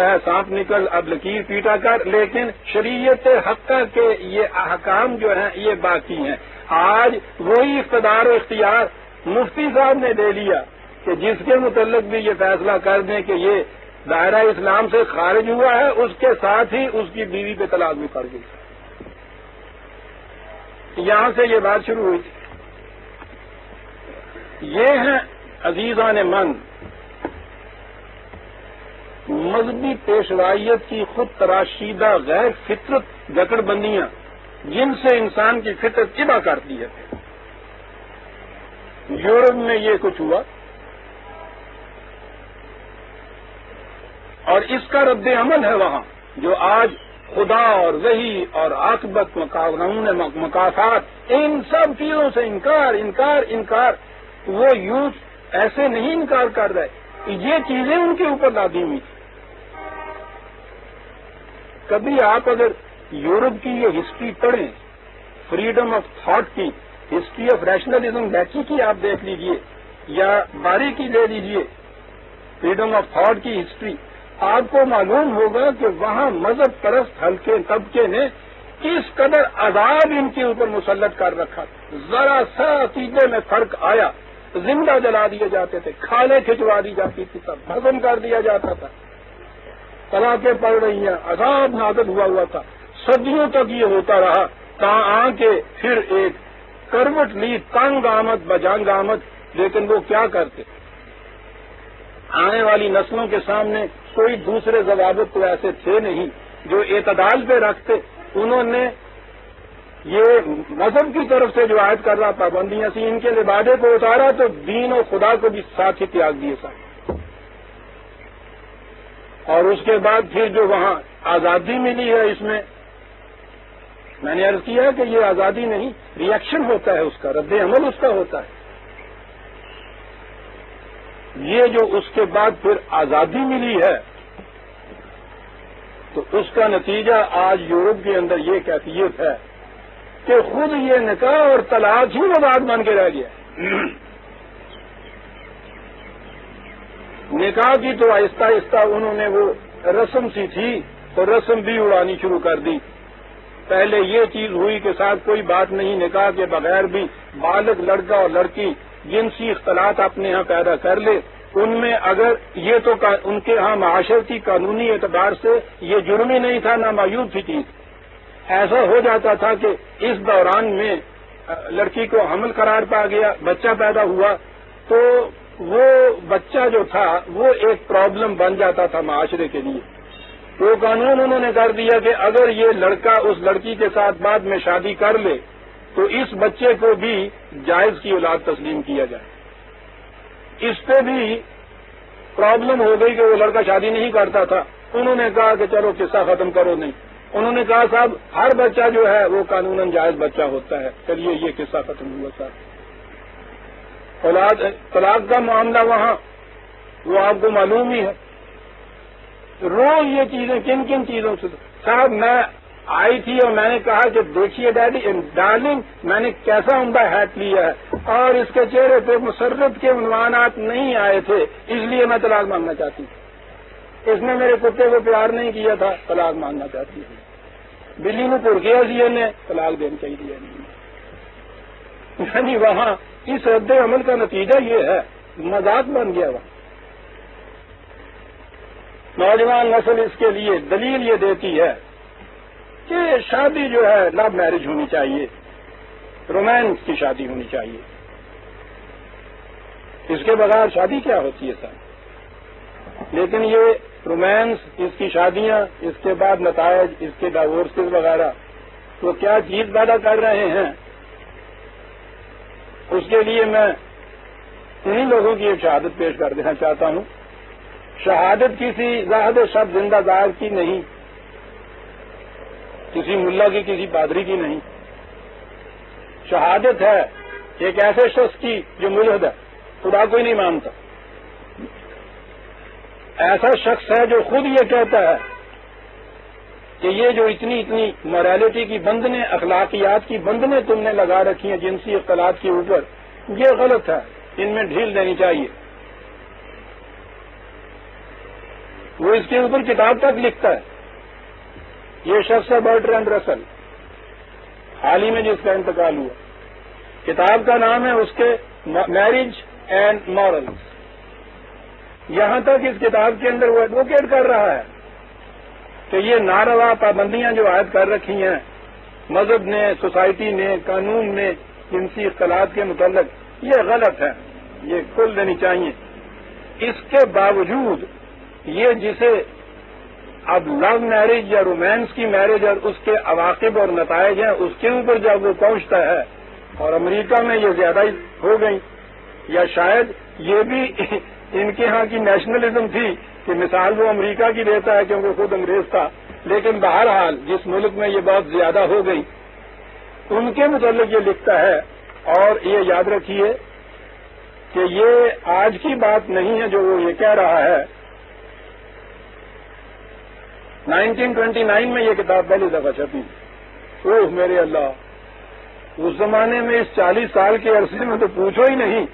ہے سانپ نکل اب لکیر پیٹا کر۔ لیکن شریعت حقہ کے یہ احکام جو ہیں یہ باقی ہیں۔ آج وہی اقتدار و اختیار مفتی صاحب نے دے لیا کہ جس کے متعلق بھی یہ فیصلہ کر دیں کہ یہ دائرہ اسلام سے خارج ہوا ہے، اس کے ساتھ ہی اس کی بیوی پہ طلاق بھی پڑ گئی۔ یہاں سے یہ بات شروع ہوئی تھی۔ یہ ہیں عزیزان من مذہبی پیشوائیت کی خود تراشیدہ غیر فطرت جکڑ بندیاں جن سے انسان کی فطرت چبا کرتی ہے۔ یورپ میں یہ کچھ ہوا اور اس کا رد عمل ہے وہاں جو آج خدا اور وحی اور عاقبت قانون مکافات ان سب چیزوں سے انکار وہ یوتھ ایسے نہیں انکار کر رہے، یہ چیزیں ان کے اوپر لادی ہوئی تھی۔ کبھی آپ اگر یورپ کی یہ ہسٹری پڑھیں، فریڈم آف تھاٹ کی ہسٹری آف ریشنلزم بیکی کی آپ دیکھ لیجئے یا باری کی لے لیجئے، فریڈم آف تھاٹ کی ہسٹری، آپ کو معلوم ہوگا کہ وہاں مذہب پرست ہلکے طبقے نے کس قدر عذاب ان کے اوپر مسلط کر رکھا، ذرا سا عقیدے میں فرق آیا زندہ جلا دیے جاتے تھے، کھالیں کھچوا دی جاتی تھی، سب ختم کر دیا جاتا تھا، طلاقیں پڑ رہی ہیں، عذاب نازل ہوا تھا، صدیوں تک یہ ہوتا رہا، تاں کہ پھر ایک کروٹ لی تنگ آمد بجنگ آمد، لیکن وہ کیا کرتے، آنے والی نسلوں کے سامنے کوئی دوسرے ضوابط تو ایسے تھے نہیں جو اعتدال پہ رکھتے، انہوں نے یہ مذہب کی طرف سے جو عائد کر رہا پابندیاں سی، ان کے لبادے کو اتارا تو دین اور خدا کو بھی ساتھ ہی تیاگ دیے ساتھ، اور اس کے بعد پھر جو وہاں آزادی ملی ہے، اس میں نے عرض کیا کہ یہ آزادی نہیں، ری ایکشن ہوتا ہے، اس کا رد عمل اس کا ہوتا ہے۔ یہ جو اس کے بعد پھر آزادی ملی ہے تو اس کا نتیجہ آج یورپ کے اندر یہ کیفیت ہے کہ خود یہ نکاح اور طلاق ہی مذاق بن کے رہ گیا۔ نکاح کی تو آہستہ آہستہ انہوں نے وہ رسم سی تھی تو رسم بھی اڑانی شروع کر دی۔ پہلے یہ چیز ہوئی کہ ساتھ کوئی بات نہیں، نکاح کے بغیر بھی بالغ لڑکا اور لڑکی جنسی اختلاط اپنے ہاں پیدا کر لے، ان میں اگر یہ تو ان کے ہاں معاشرتی قانونی اعتبار سے یہ جرم ہی نہیں تھا، نامعیوب سی چیز، ایسا ہو جاتا تھا کہ اس دوران میں لڑکی کو حمل قرار پا گیا، بچہ پیدا ہوا تو وہ بچہ جو تھا وہ ایک پرابلم بن جاتا تھا معاشرے کے لیے۔ وہ قانون انہوں نے کر دیا کہ اگر یہ لڑکا اس لڑکی کے ساتھ بعد میں شادی کر لے تو اس بچے کو بھی جائز کی اولاد تسلیم کیا جائے۔ اس پہ بھی پرابلم ہو گئی کہ وہ لڑکا شادی نہیں کرتا تھا، انہوں نے کہا کہ چلو قصہ ختم کرو، نہیں، انہوں نے کہا صاحب ہر بچہ جو ہے وہ قانوناً جائز بچہ ہوتا ہے، چلیے یہ قصہ ختم ہوا صاحب۔ طلاق کا معاملہ وہاں وہ آپ کو معلوم ہی ہے، روز یہ چیزیں کن کن چیزوں سے، صاحب میں آئی تھی اور میں نے کہا کہ دیکھیے ڈارلنگ میں نے کیسا عمدہ ہیٹ لیا ہے اور اس کے چہرے پہ مسرت کے عنوانات نہیں آئے تھے، اس لیے میں طلاق مانگنا چاہتی ہوں۔ اس نے میرے کتے کو پیار نہیں کیا تھا، طلاق مانگنا چاہتی ہوں۔ بلی نے پھڑکیا سی نے طلاق دینا چاہیے، یعنی وہاں اس رد عمل کا نتیجہ یہ ہے، مذاق بن گیا وہاں۔ نوجوان نسل اس کے لیے دلیل یہ دیتی ہے کہ شادی جو ہے لو میرج ہونی چاہیے، رومانس کی شادی ہونی چاہیے، اس کے بغیر شادی کیا ہوتی ہے سر؟ لیکن یہ رومانس، اس کی شادیاں، اس کے بعد نتائج، اس کے ڈائیورسز وغیرہ، وہ کیا چیز پیدا کر رہے ہیں؟ اس کے لیے میں انہی لوگوں کی ایک شہادت پیش کر دینا چاہتا ہوں۔ شہادت کسی زاہد شب زندہ ظاہر کی نہیں، کسی ملا کی، کسی پادری کی نہیں، شہادت ہے ایک ایسے شخص کی جو ملحد ہے، خدا کو ہی نہیں مانتا، ایسا شخص ہے جو خود یہ کہتا ہے کہ یہ جو اتنی موریلٹی کی بندنیں، اخلاقیات کی بندنیں تم نے لگا رکھی ہیں جنسی اختلاط کے اوپر، یہ غلط ہے، ان میں ڈھیل دینی چاہیے۔ وہ اس کے اوپر کتاب تک لکھتا ہے۔ یہ شخص ہے برٹرینڈ رسل، حال ہی میں جس کا انتقال ہوا، کتاب کا نام ہے اس کے میرج اینڈ مورلز۔ یہاں تک اس کتاب کے اندر وہ ایڈوکیٹ کر رہا ہے کہ یہ ناروا پابندیاں جو عائد کر رکھی ہیں مذہب نے، سوسائٹی نے، قانون نے جنسی اختلاط کے متعلق، یہ غلط ہے، یہ کھول دینی چاہیے۔ اس کے باوجود یہ جسے اب لو میرج یا رومانس کی میرج اور اس کے عواقب اور نتائج ہیں، اس کے اوپر جب وہ پہنچتا ہے، اور امریکہ میں یہ زیادہ ہو گئی، یا شاید یہ بھی ان کے ہاں کی نیشنلزم تھی کہ مثال وہ امریکہ کی دیتا ہے کیونکہ خود انگریز تھا، لیکن بہرحال جس ملک میں یہ بہت زیادہ ہو گئی ان کے متعلق یہ لکھتا ہے، اور یہ یاد رکھیے کہ یہ آج کی بات نہیں ہے جو وہ یہ کہہ رہا ہے۔ 1929 میں یہ کتاب پہلی دفعہ چھپی۔ اوہ میرے اللہ، اس زمانے میں اس 40 سال کے عرصے میں تو پوچھو ہی نہیں،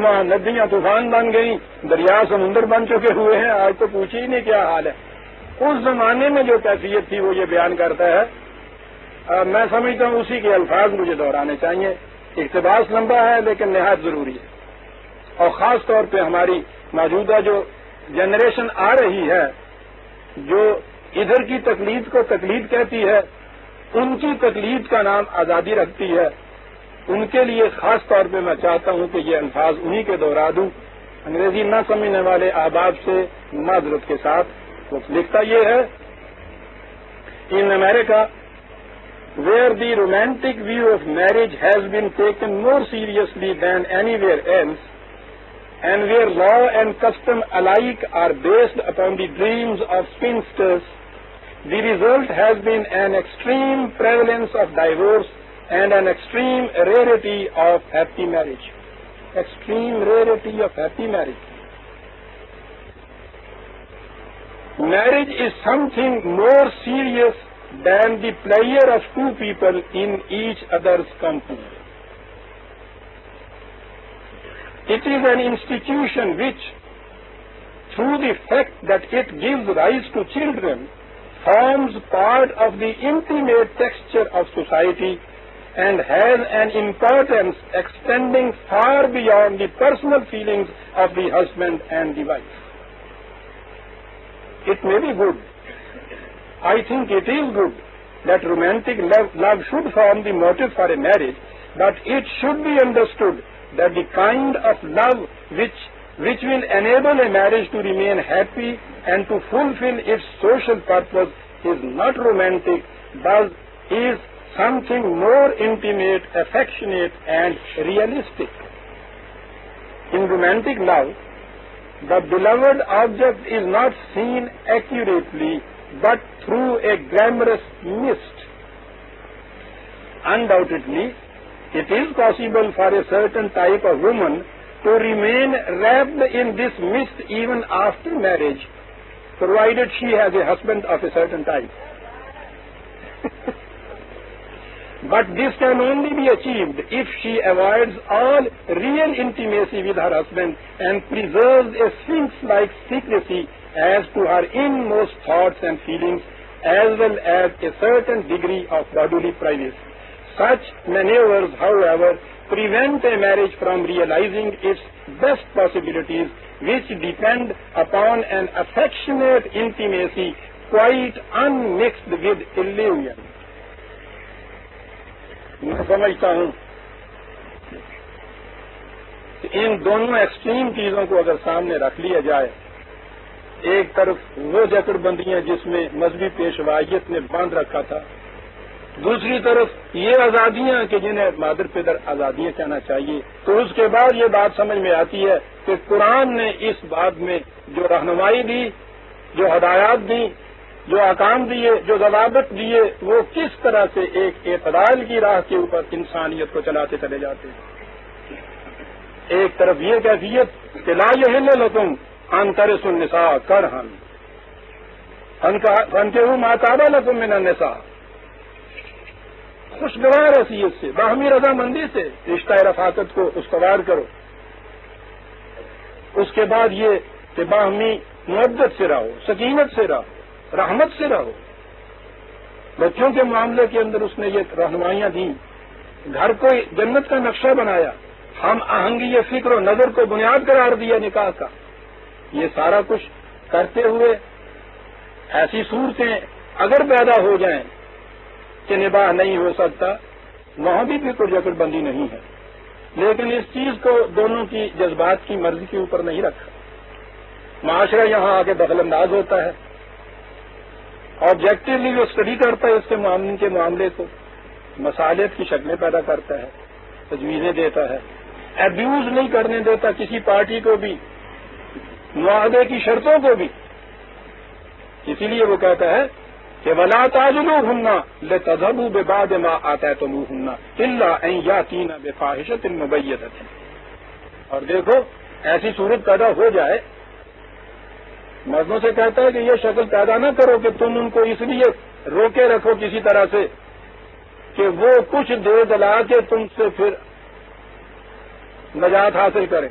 وہاں ندیاں طوفان بن گئیں، دریا سمندر بن چکے ہوئے ہیں، آج تو پوچھے ہی نہیں کیا حال ہے۔ اس زمانے میں جو کیفیت تھی وہ یہ بیان کرتا ہے۔ میں سمجھتا ہوں اسی کے الفاظ مجھے دہرانے چاہیے۔ اقتباس لمبا ہے لیکن نہایت ضروری ہے، اور خاص طور پہ ہماری موجودہ جو جنریشن آ رہی ہے جو ادھر کی تقلید کو تقلید کہتی ہے، ان کی تقلید کا نام آزادی رکھتی ہے، ان کے لیے خاص طور پہ میں چاہتا ہوں کہ یہ الفاظ انہی کے دوہرا دوں، انگریزی نہ سمجھنے والے احباب سے معذرت کے ساتھ۔ وہ لکھتا یہ ہے، ان امریکہ where the romantic view of marriage has been taken more seriously than anywhere else, and where law and custom alike are based upon the dreams of spinsters, the result has been an extreme prevalence of divorce and an extreme rarity of happy marriage. Extreme rarity of happy marriage. Marriage is something more serious than the pleasure of two people in each other's company. It is an institution which, through the fact that it gives rise to children, forms part of the intimate texture of society and has an importance extending far beyond the personal feelings of the husband and the wife. It may be good, I think it is good, that romantic love should form the motive for a marriage, but it should be understood that the kind of love which will enable a marriage to remain happy and to fulfill its social purpose is not romantic, but is something more intimate, affectionate, and realistic. In romantic love, the beloved object is not seen accurately, but through a glamorous mist. Undoubtedly, it is possible for a certain type of woman to remain wrapped in this mist even after marriage, provided she has a husband of a certain type. But this can only be achieved if she avoids all real intimacy with her husband and preserves a sphinx-like secrecy as to her inmost thoughts and feelings, as well as a certain degree of bodily privacy. Such maneuvers, however, prevent a marriage from realizing its best possibilities, which depend upon an affectionate intimacy quite unmixed with illusion. میں سمجھتا ہوں کہ ان دونوں extreme چیزوں کو اگر سامنے رکھ لیا جائے، ایک طرف وہ جکڑ بندیاں جس میں مذہبی پیشوائیت نے باندھ رکھا تھا، دوسری طرف یہ آزادیاں کہ جنہیں مادر پدر آزادیاں کہنا چاہیے، تو اس کے بعد یہ بات سمجھ میں آتی ہے کہ قرآن نے اس بات میں جو رہنمائی دی، جو ہدایات دی، جو احکام دیے، جو ضوابط دیے، وہ کس طرح سے ایک اعتدال کی راہ کے اوپر انسانیت کو چلاتے چلے جاتے ہیں۔ ایک طرف یہ کیفیت کہ لا یحل لکم ان ترثوا النساء کرہا فانکحوا ما طاب لکم من النساء، خوشگوار حیثیت سے، باہمی رضامندی سے رشتہ رفاقت کو استوار کرو۔ اس کے بعد یہ کہ باہمی محبت سے رہو، سکینت سے رہو، رحمت سے رہو۔ بچوں کے معاملے کے اندر اس نے یہ رہنمائیاں دیں، گھر کو جنت کا نقشہ بنایا، ہم آہنگی فکر و نظر کو بنیاد قرار دیا نکاح کا۔ یہ سارا کچھ کرتے ہوئے ایسی صورتیں اگر پیدا ہو جائیں کہ نباہ نہیں ہو سکتا، وہاں بھی فکر جکڑ بندی نہیں ہے، لیکن اس چیز کو دونوں کی جذبات کی مرضی کے اوپر نہیں رکھا۔ معاشرہ یہاں آ کے دخل انداز ہوتا ہے، آبجیکٹولی جو اسٹڈی کرتا ہے اس کے معاملے کے معاملے کو، مصالحت کی شکلیں پیدا کرتا ہے، تجویزیں دیتا ہے، ایبیوز نہیں کرنے دیتا کسی پارٹی کو بھی معاہدے کی شرطوں کو بھی. اسی لیے وہ کہتا ہے کہ وَلَا تَعْجِلُوهُنَّ لِتَذْهَبُوا بِبَعْضِ مَا آتَيْتُمُوهُنَّ إِلَّا أَن يَأْتِينَ بِفَاحِشَةٍ مُبَيِّنَةٍ. اور دیکھو ایسی صورت پیدا ہو جائے، مردوں سے کہتا ہے کہ یہ شکل پیدا نہ کرو کہ تم ان کو اس لیے روکے رکھو کسی طرح سے کہ وہ کچھ دے دلا کے تم سے پھر نجات حاصل کریں.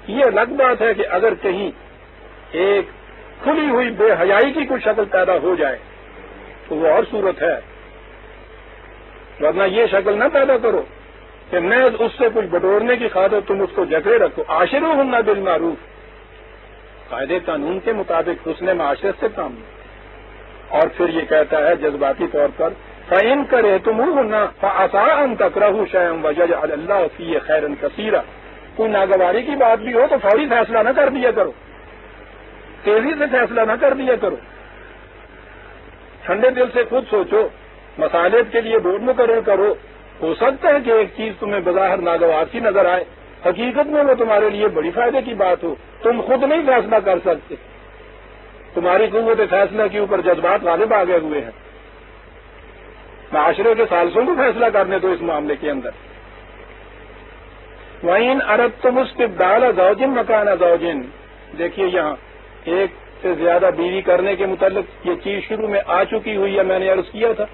یہ الگ بات ہے کہ اگر کہیں ایک کھلی ہوئی بے حیائی کی کوئی شکل پیدا ہو جائے تو وہ اور صورت ہے، ورنہ یہ شکل نہ پیدا کرو کہ میں اس سے کچھ بٹورنے کی خاطر تم اس کو جکڑے رکھو. عاشروہن بالمعروف، قاعدے قانون کے مطابق حسن معاشرت سے کام لو. اور پھر یہ کہتا ہے جذباتی طور پر فَإِن كَرِهْتُمُوهُنَّ فَعَسَىٰ أَن تَكْرَهُوا شَيْئًا وَيَجْعَلَ اللَّهُ فِيهِ خَيْرًا كَثِيرًا. کوئی ناگواری کی بات بھی ہو تو فوری فیصلہ نہ کر دیا کرو، تیزی سے فیصلہ نہ کر دیا کرو. ٹھنڈے دل سے خود سوچو، مصالحت کے لیے بورڈ مقرر کرو. ہو سکتا ہے کہ ایک چیز تمہیں بظاہر ناگوار سی نظر آئے، حقیقت میں وہ تمہارے لیے بڑی فائدے کی بات ہو. تم خود نہیں فیصلہ کر سکتے، تمہاری قوت فیصلہ کے اوپر جذبات غالب آ گئے ہوئے ہیں. معاشرے کے ثالثوں کو فیصلہ کرنے دو اس معاملے کے اندر. وَإِنْ أَرَدْتُمُ اسْتِبْدَالَ زَوْجٍ مَكَانَ زَوْجٍ. دیکھیے یہاں ایک سے زیادہ بیوی کرنے کے متعلق یہ چیز شروع میں آ چکی ہوئی ہے. میں نے عرض کیا تھا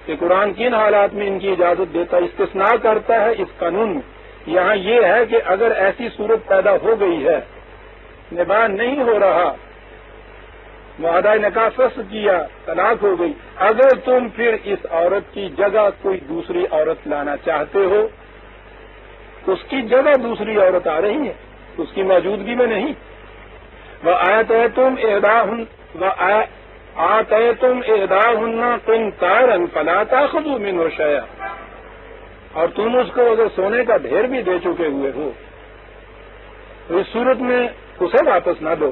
کہ قرآن کن حالات میں ان کی اجازت دیتا ہے، استثناء کرتا ہے اس قانون میں. یہاں یہ ہے کہ اگر ایسی صورت پیدا ہو گئی ہے، نباہ نہیں ہو رہا، معاہدہ نکاح فسخ کیا، طلاق ہو گئی، اگر تم پھر اس عورت کی جگہ کوئی دوسری عورت لانا چاہتے ہو، اس کی جگہ دوسری عورت آ رہی ہے، اس کی موجودگی میں نہیں. وَآتَيْتُمْ إِحْدَاهُنَّ قِنطَارًا فَلَا تَأْخُذُوا مِنْهُ شَيْئًا. اور تم اس کو اگر سونے کا ڈھیر بھی دے چکے ہوئے ہو تو اس صورت میں اسے واپس نہ دو،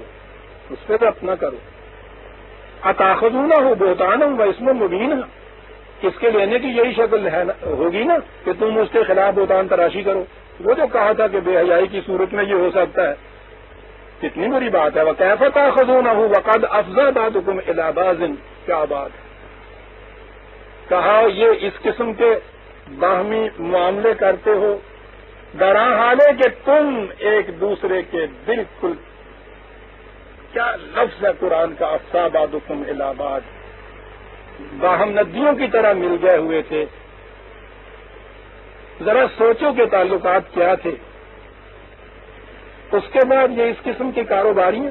اس پہ ضبط نہ کرو. أَتَأْخُذُونَهُ بُهْتَانًا وَإِثْمًا مُبِينًا. اس کے لینے کی یہی شکل ہوگی نا کہ تم اس کے خلاف بہتان تراشی کرو. وہ جو کہا تھا کہ بے حیائی کی صورت میں یہ ہو سکتا ہے، کتنی بری بات ہے. وَكَيْفَ تَأْخُذُونَهُ وَقَدْ أَفْضَىٰ بَعْضُكُمْ إِلَىٰ بَعْضٍ. کیا بات ہے، کہا یہ اس قسم کے باہمی معاملے کرتے ہو درا حالے کہ تم ایک دوسرے کے بالکل، کیا لفظ ہے قرآن کا، أَفْضَىٰ بَعْضُكُمْ إِلَىٰ بَعْضٍ، باہم ندیوں کی طرح مل گئے ہوئے تھے. ذرا سوچو کہ تعلقات کیا تھے. اس کے بعد یہ اس قسم کی کاروباریاں،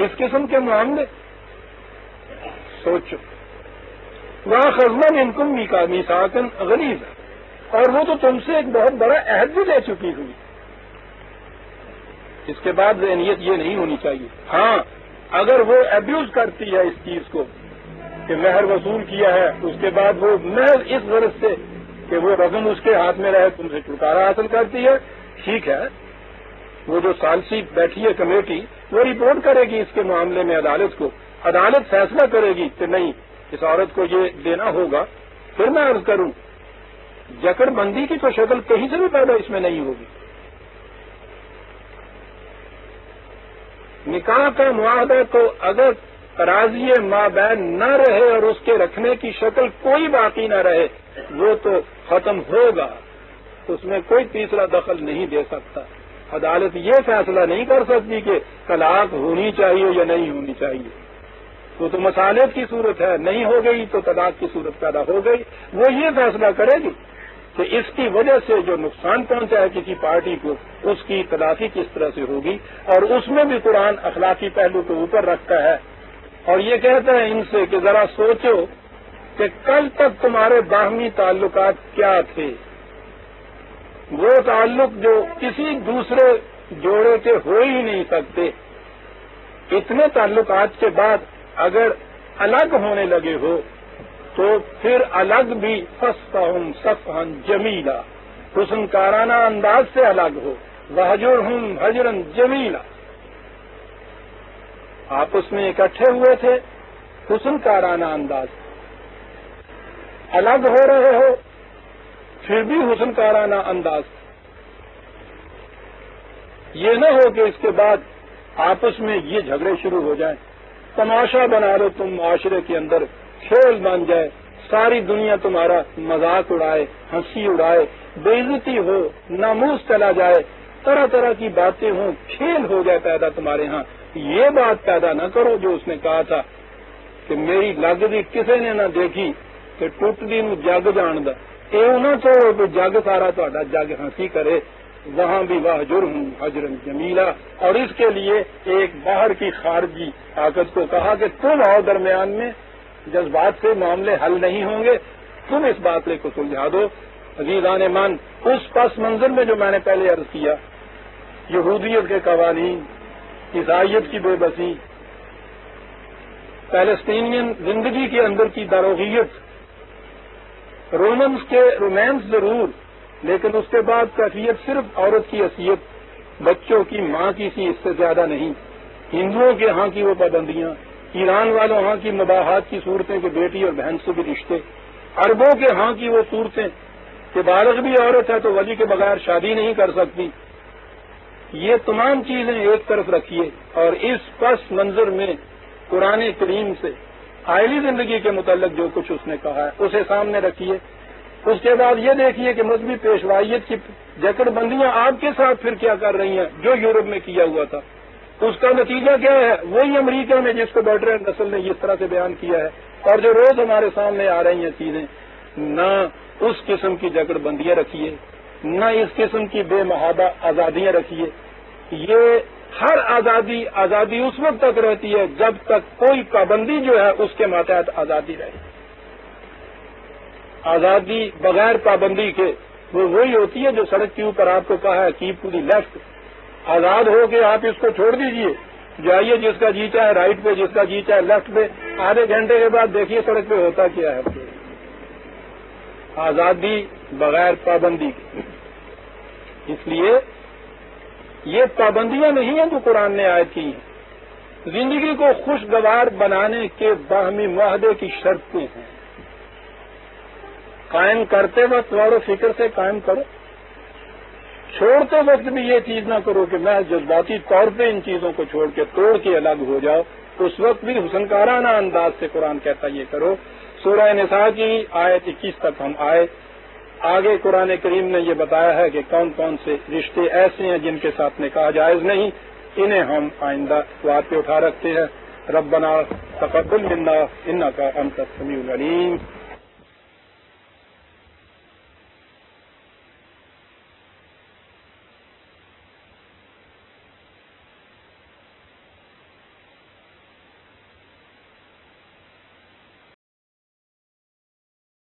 اس قسم کے معاملے، سوچو. وَأَخَذْنَا مِنْكُمْ مِيثَاقًا غَلِيظًا. اور وہ تو تم سے ایک بہت بڑا عہد بھی لے چکی ہوئی. اس کے بعد ذہنیت یہ نہیں ہونی چاہیے. ہاں اگر وہ ایبیوز کرتی ہے اس چیز کو کہ مہر وصول کیا ہے، اس کے بعد وہ محض اس غرض سے کہ وہ رقم اس کے ہاتھ میں رہے تم سے چھٹکارا حاصل کرتی ہے، ٹھیک ہے. وہ جو ثالثی بیٹھی ہے کمیٹی، وہ رپورٹ کرے گی اس کے معاملے میں عدالت کو. عدالت فیصلہ کرے گی کہ نہیں اس عورت کو یہ دینا ہوگا. پھر میں عرض کروں، جکڑ بندی کی تو شکل کہیں سے بھی پیدا اس میں نہیں ہوگی. نکاح کا معاہدہ تو اگر ترازی مابین نہ رہے اور اس کے رکھنے کی شکل کوئی باقی نہ رہے، وہ تو ختم ہوگا، اس میں کوئی تیسرا دخل نہیں دے سکتا. عدالت یہ فیصلہ نہیں کر سکتی کہ طلاق ہونی چاہیے یا نہیں ہونی چاہیے. وہ تو مصالحت کی صورت ہے، نہیں ہو گئی تو طلاق کی صورت پیدا ہو گئی. وہ یہ فیصلہ کرے گی کہ اس کی وجہ سے جو نقصان پہنچا ہے کسی پارٹی کو، اس کی تلافی کس طرح سے ہوگی. اور اس میں بھی قرآن اخلاقی پہلو کو اوپر رکھتا ہے اور یہ کہتا ہے ان سے کہ ذرا سوچو کہ کل تک تمہارے باہمی تعلقات کیا تھے. وہ تعلق جو کسی دوسرے جوڑے کے ہو ہی نہیں سکتے. اتنے تعلقات کے بعد اگر الگ ہونے لگے ہو تو پھر الگ بھی فَصْفَحُمْ صَفْحًا جَمِيلًا، حسن کارانہ انداز سے الگ ہو. وَهْجُرْهُمْ هَجْرًا جَمِيلًا. آپس میں اکٹھے ہوئے تھے، حسن کارانہ انداز، الگ ہو رہے ہو پھر بھی حسن کارانہ انداز. یہ نہ ہو کہ اس کے بعد آپس میں یہ جھگڑے شروع ہو جائیں، تماشا بنا لو تم معاشرے کے اندر، کھیل بن جائے، ساری دنیا تمہارا مذاق اڑائے، ہنسی اڑائے، بے عزتی ہو، ناموس چلا جائے، طرح طرح کی باتیں ہوں، کھیل ہو جائے پیدا تمہارے ہاں۔ یہ بات پیدا نہ کرو جو اس نے کہا تھا کہ میری لگ دی کسی نے نہ دیکھی کہ ٹوٹدی نو جگ جاند، یہ نہ چھوڑو کہ جگ سارا تہاڈا جگ ہنسی کرے، وہاں بھی واہجر ہوں حجرن جمیلا۔ اور اس کے لیے ایک باہر کی خارجی طاقت کو کہا کہ تم آؤ درمیان میں، جذبات سے معاملے حل نہیں ہوں گے، تم اس مسئلے کو سلجھا دو۔ عزیزان من، اس پس منظر میں جو میں نے پہلے عرض کیا، یہودیت کے قوانین، عیسائیت کی بے بسی، پیلسٹینین زندگی کے اندر کی داروغیت، رومانس ضرور، لیکن اس کے بعد کیفیت صرف عورت کی حیثیت، بچوں کی ماں کی سی، اس سے زیادہ نہیں۔ ہندوؤں کے ہاں کی وہ پابندیاں، ایران والوں ہاں کی مباحات کی صورتیں کہ بیٹی اور بہن سے بھی رشتے، عربوں کے ہاں کی وہ صورتیں کہ بالغ بھی عورت ہے تو ولی کے بغیر شادی نہیں کر سکتی۔ یہ تمام چیزیں ایک طرف رکھیے اور اس پس منظر میں قرآن کریم سے عائلی زندگی کے متعلق جو کچھ اس نے کہا ہے اسے سامنے رکھیے۔ اس کے بعد یہ دیکھیے کہ مذہبی پیشوائیت کی جکڑ بندیاں آپ کے ساتھ پھر کیا کر رہی ہیں جو یورپ میں کیا ہوا تھا، اس کا نتیجہ کیا ہے؟ وہی امریکہ میں جس کو برٹرینڈ رسل نے اس طرح سے بیان کیا ہے، اور جو روز ہمارے سامنے آ رہی ہیں چیزیں۔ نہ اس قسم کی جکڑ بندیاں رکھیے، نہ اس قسم کی بے محابہ آزادیاں رکھیے۔ یہ ہر آزادی اس وقت تک رہتی ہے جب تک کوئی پابندی جو ہے اس کے ماتحت آزادی رہے۔ آزادی بغیر پابندی کے وہ وہی ہوتی ہے جو سڑک کے اوپر آپ کو کہا ہے کیپ ٹو دی لیفٹ، آزاد ہو کے آپ اس کو چھوڑ دیجئے، جائیے جس کا جی چاہے رائٹ پہ، جس کا جی چاہے لیفٹ پہ، آدھے گھنٹے کے بعد دیکھیے سڑک پہ ہوتا کیا ہے۔ آزادی بغیر پابندی کی۔ اس لیے یہ پابندیاں نہیں ہیں جو قرآن نے عائد کی ہیں، زندگی کو خوشگوار بنانے کے باہمی معاہدے کی شرطیں ہیں۔ قائم کرتے وقت غور و فکر سے قائم کرو، چھوڑتے وقت بھی یہ چیز نہ کرو کہ میں جذباتی طور پہ ان چیزوں کو چھوڑ کے توڑ کے الگ ہو جاؤ، اس وقت بھی حسنکارانہ انداز سے قرآن کہتا یہ کرو۔ سورہ نساء کی آیت 21 تک ہم آئے، آگے قرآن کریم نے یہ بتایا ہے کہ کون کون سے رشتے ایسے ہیں جن کے ساتھ نکاح جائز نہیں، انہیں ہم آئندہ بات پہ اٹھا رکھتے ہیں۔ ربنا تقبل منا انک انت السمیع العلیم۔